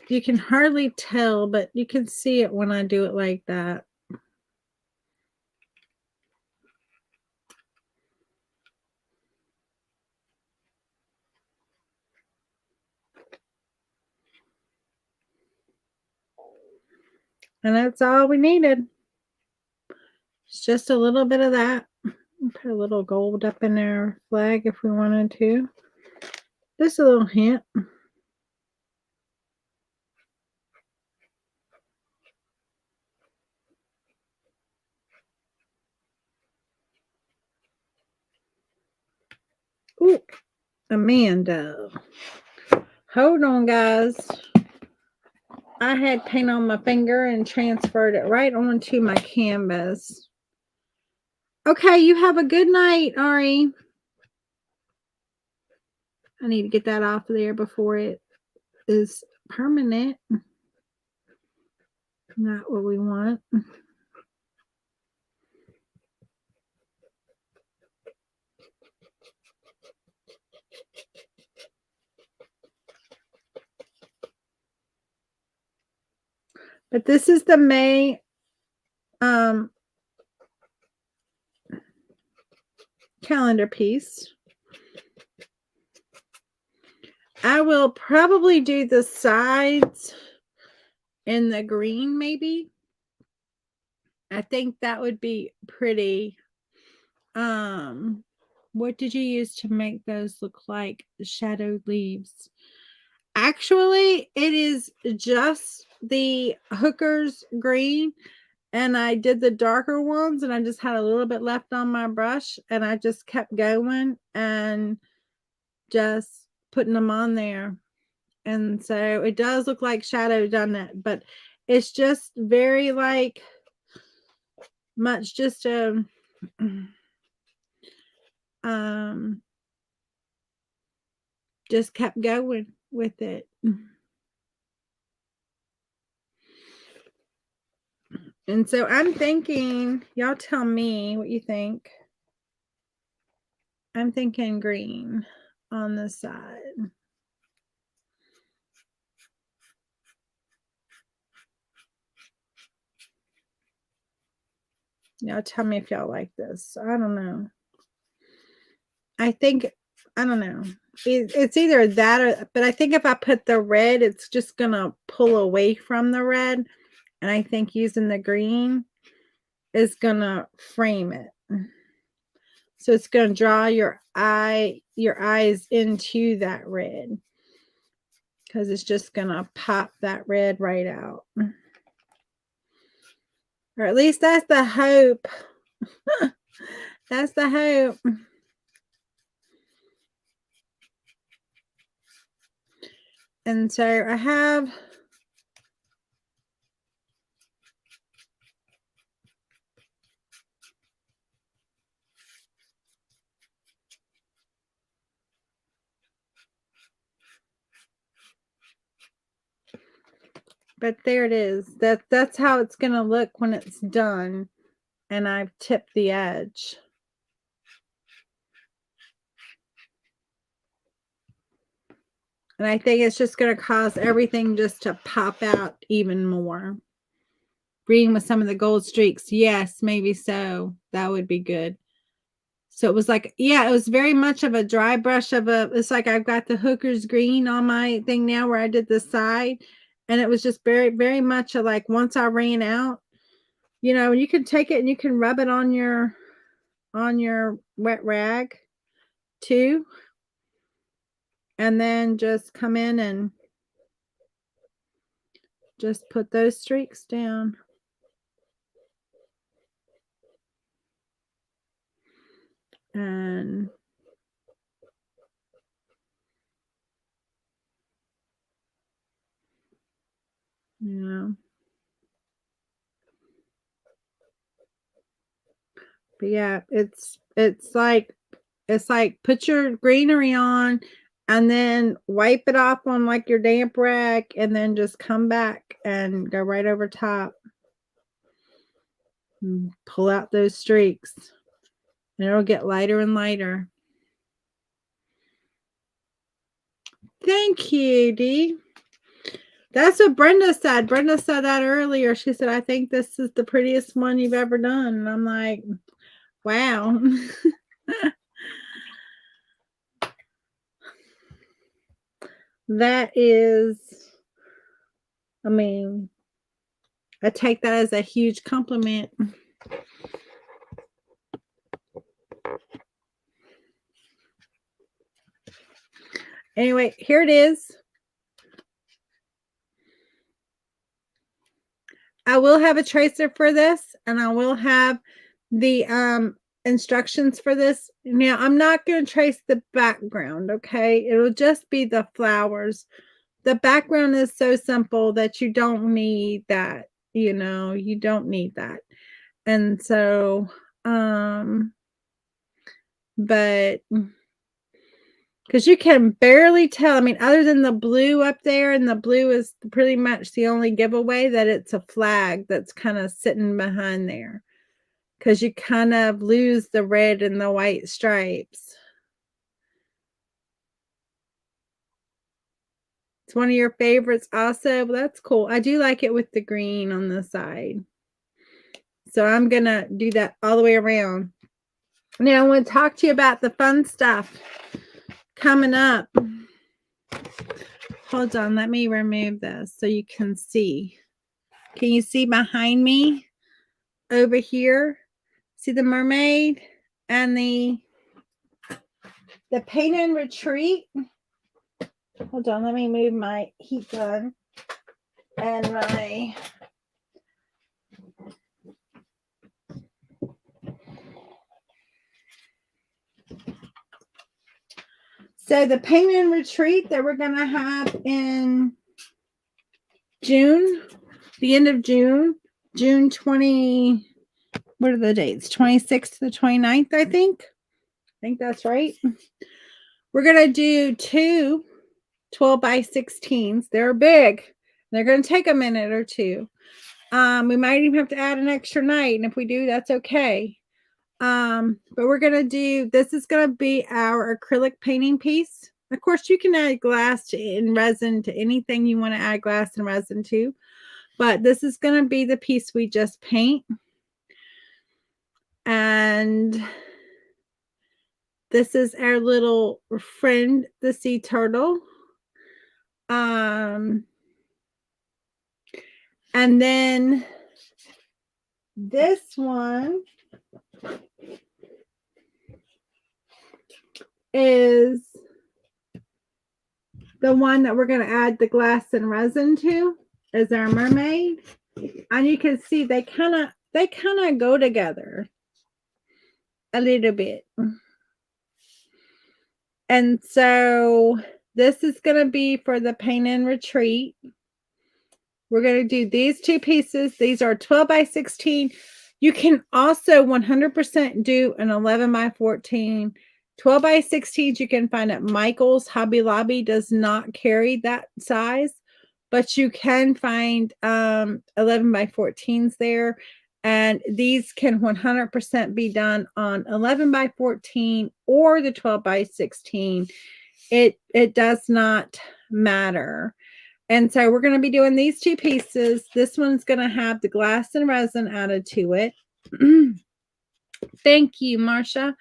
You can hardly tell, but you can see it when I do it like that. And that's all we needed. It's just a little bit of that. Put a little gold up in our flag if we wanted to. Just a little hint. Ooh, Amanda. Hold on, guys. I had paint on my finger and transferred it right onto my canvas. Okay, you have a good night, Ari. I need to get that off of there before it is permanent. Not what we want. But this is the May calendar piece. I will probably do the sides in the green, maybe. I think that would be pretty. What did you use to make those look like shadowed leaves? Actually, it is just the Hooker's green, and I did the darker ones, and I just had a little bit left on my brush, and I just kept going and just putting them on there. And so it does look like shadow done it, but it's just very like much just just kept going with it. And so I'm thinking, y'all tell me what you think. I'm thinking green on the side. Y'all tell me if y'all like this. I don't know. I don't know. It's either that or, but I think if I put the red, it's just going to pull away from the red. And I think using the green is going to frame it. So it's going to draw your eyes into that red. Because it's just going to pop that red right out. Or at least that's the hope. That's the hope. And so I have but there it is. That's how it's going to look when it's done. And I've tipped the edge. And I think it's just going to cause everything just to pop out even more. Green with some of the gold streaks. Yes, maybe so. That would be good. So it was like, yeah, it was very much of a dry brush it's like I've got the Hooker's green on my thing now where I did the side. And it was just very, very much like once I ran out, you can take it and you can rub it on your wet rag too. And then just come in and just put those streaks down. And but yeah, it's like put your greenery on and then wipe it off on like your damp rag and then just come back and go right over top. And pull out those streaks. And it'll get lighter and lighter. Thank you, Dee. That's what Brenda said. Brenda said that earlier. She said, I think this is the prettiest one you've ever done. And I'm like, wow. That is, I mean, I take that as a huge compliment. Anyway, here it is. I will have a tracer for this, and I will have the instructions for this. Now, I'm not going to trace the background, okay? It'll just be the flowers. The background is so simple that you don't need that, you don't need that. And so, but because you can barely tell. I mean, other than the blue up there, and the blue is pretty much the only giveaway that it's a flag that's kind of sitting behind there. Because you kind of lose the red and the white stripes. It's one of your favorites also. Well, that's cool. I do like it with the green on the side. So I'm going to do that all the way around. Now I want to talk to you about the fun stuff coming up. Hold on. Let me remove this so you can see. Can you see behind me over here? See the mermaid and the Paint and Retreat? Hold on, let me move my heat gun and my so the Paint and Retreat that we're going to have in June, the end of June, June 20, what are the dates? 26th to the 29th, I think. I think that's right. We're going to do 2 12 by 16s. They're big. They're going to take a minute or two. We might even have to add an extra night, and if we do, that's okay. But we're going to do, this is going to be our acrylic painting piece. Of course, you can add glass and resin to anything you want to add glass and resin to, but this is going to be the piece we just paint. And this is our little friend, the sea turtle. And then this one is the one that we're going to add the glass and resin to, is our mermaid. And you can see they kind of go together a little bit. And so this is going to be for the Paint and Retreat. We're going to do these 2 pieces. These are 12 by 16. You can also 100% do an 11 by 14. 12 by 16s you can find at Michael's. Hobby Lobby does not carry that size, but you can find 11 by 14s there. And these can 100% be done on 11 by 14 or the 12 by 16. It does not matter. And so we're going to be doing these 2 pieces. This one's going to have the glass and resin added to it. Thank you, Marsha,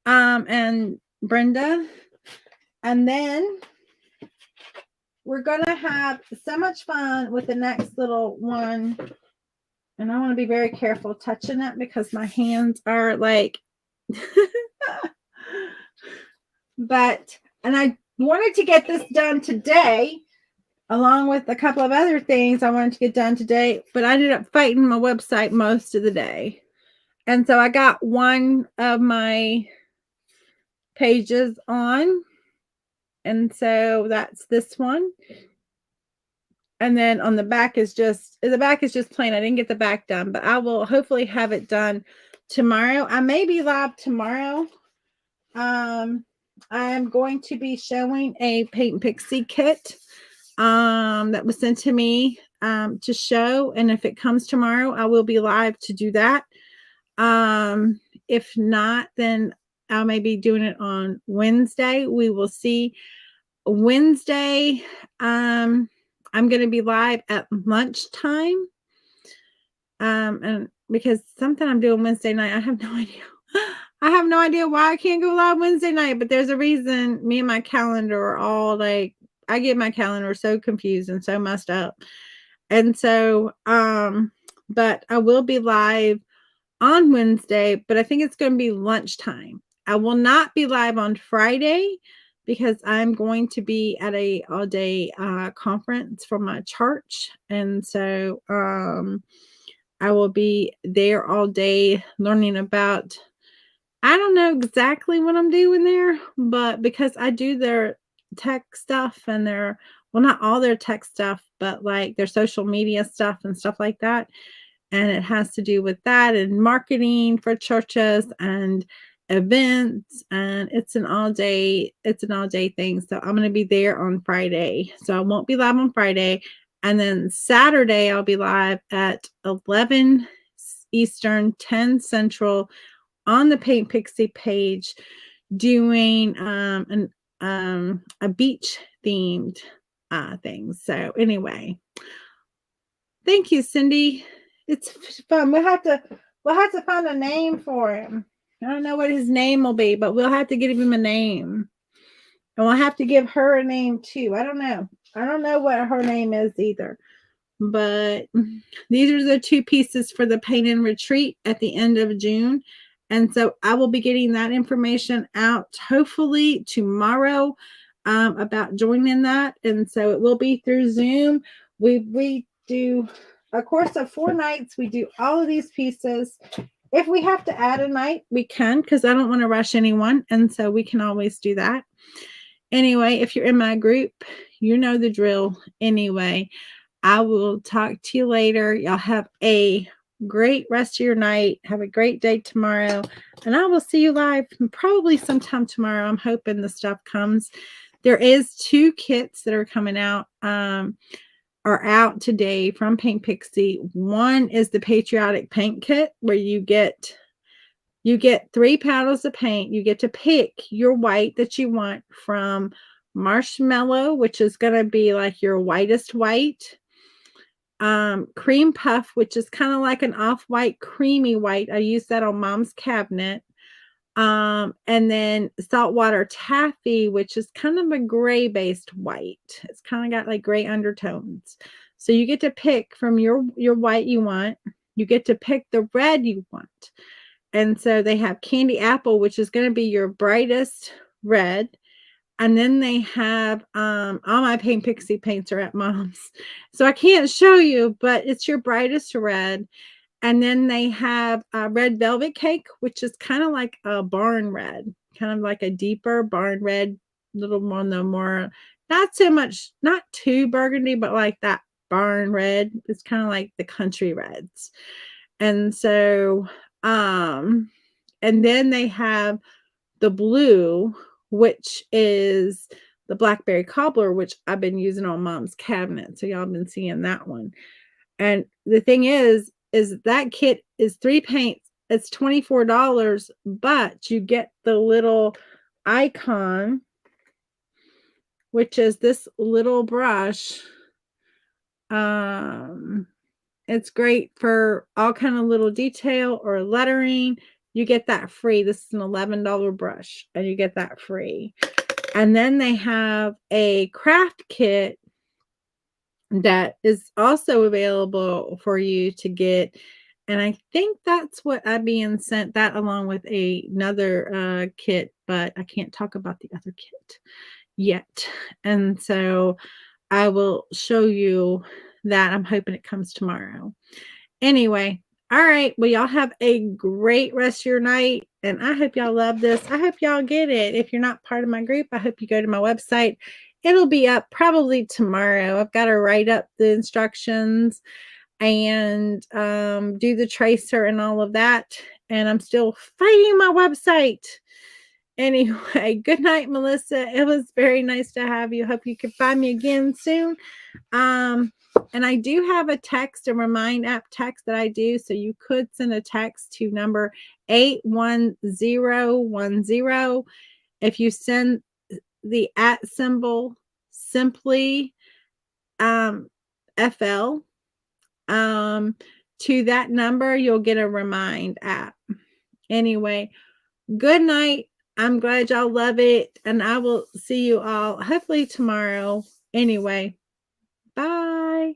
and Brenda. And then we're going to have so much fun with the next little one. And I want to be very careful touching it because my hands are like, and I wanted to get this done today, along with a couple of other things I wanted to get done today, but I ended up fighting my website most of the day. And so I got one of my pages on. And so that's this one. And then on the back is just plain. I didn't get the back done, but I will hopefully have it done tomorrow. I may be live tomorrow. I am going to be showing a Paint Pixie kit that was sent to me to show. And if it comes tomorrow, I will be live to do that. If not, then I may be doing it on Wednesday. We will see. Wednesday, I'm going to be live at lunchtime. And because something I'm doing Wednesday night, I have no idea. I have no idea why I can't go live Wednesday night, but there's a reason. Me and my calendar are all like, I get my calendar so confused and so messed up. And so, but I will be live on Wednesday, but I think it's going to be lunchtime. I will not be live on Friday because I'm going to be at a all-day conference for my church. And so I will be there all day learning about, I don't know exactly what I'm doing there, but because I do their tech stuff and their, well, not all their tech stuff, but like their social media stuff and stuff like that. And it has to do with that and marketing for churches and events. And it's an all day thing. So I'm going to be there on Friday. So I won't be live on Friday. And then Saturday, I'll be live at 11 Eastern, 10 Central on the Paint Pixie page doing a beach themed thing. So anyway, thank you, Cindy. It's fun. We'll have to find a name for him. I don't know what his name will be, but we'll have to give him a name. And we'll have to give her a name too. I don't know. I don't know what her name is either. But these are the two pieces for the Paint and Retreat at the end of June. And so I will be getting that information out hopefully tomorrow about joining that. And so it will be through Zoom. We do a course of 4 nights. We do all of these pieces. If we have to add a night, we can, because I don't want to rush anyone. And so we can always do that. Anyway, if you're in my group, you know the drill. Anyway, I will talk to you later. Y'all have a great rest of your night. Have a great day tomorrow. And I will see you live probably sometime tomorrow. I'm hoping the stuff comes. There is 2 kits that are coming out, are out today from Paint Pixie. One is the Patriotic Paint Kit, where you get 3 paddles of paint. You get to pick your white that you want from Marshmallow, which is going to be like your whitest white. Cream Puff, which is kind of like an off-white creamy white. I use that on Mom's cabinet. And then Saltwater Taffy, which is kind of a gray based white. It's kind of got like gray undertones. So you get to pick from your white you want. You get to pick the red you want. And so they have Candy Apple, which is going to be your brightest red. And then they have all my Paint Pixie paints are at Mom's. So I can't show you, but it's your brightest red. And then they have Red Velvet Cake, which is kind of like a barn red, kind of like a deeper barn red, little more, not so much, not too burgundy, but like that barn red. It's kind of like the country reds. And so, and then they have the blue, which is the Blackberry Cobbler, which I've been using on Mom's cabinet. So y'all have been seeing that one. And the thing is that kit is 3 paints. It's $24, but you get the little icon, which is this little brush. It's great for all kind of little detail or lettering. You get that free. This is an $11 brush, and you get that free. And then they have a craft kit that is also available for you to get. And I think that's what I'm being sent, that along with another kit, but I can't talk about the other kit yet. And so I will show you that. I'm hoping it comes tomorrow. Anyway, all right. Well, y'all have a great rest of your night. And I hope y'all love this. I hope y'all get it. If you're not part of my group, I hope you go to my website. It'll be up probably tomorrow. I've got to write up the instructions and do the tracer and all of that. And I'm still fighting my website. Anyway, good night, Melissa. It was very nice to have you. Hope you can find me again soon. And I do have a text, a Remind app text that I do. So you could send a text to number 81010. If you send the @ symbol simply FL to that number, you'll get a Remind app. Anyway, good night. I'm glad y'all love it. And I will see you all hopefully tomorrow. Anyway, bye.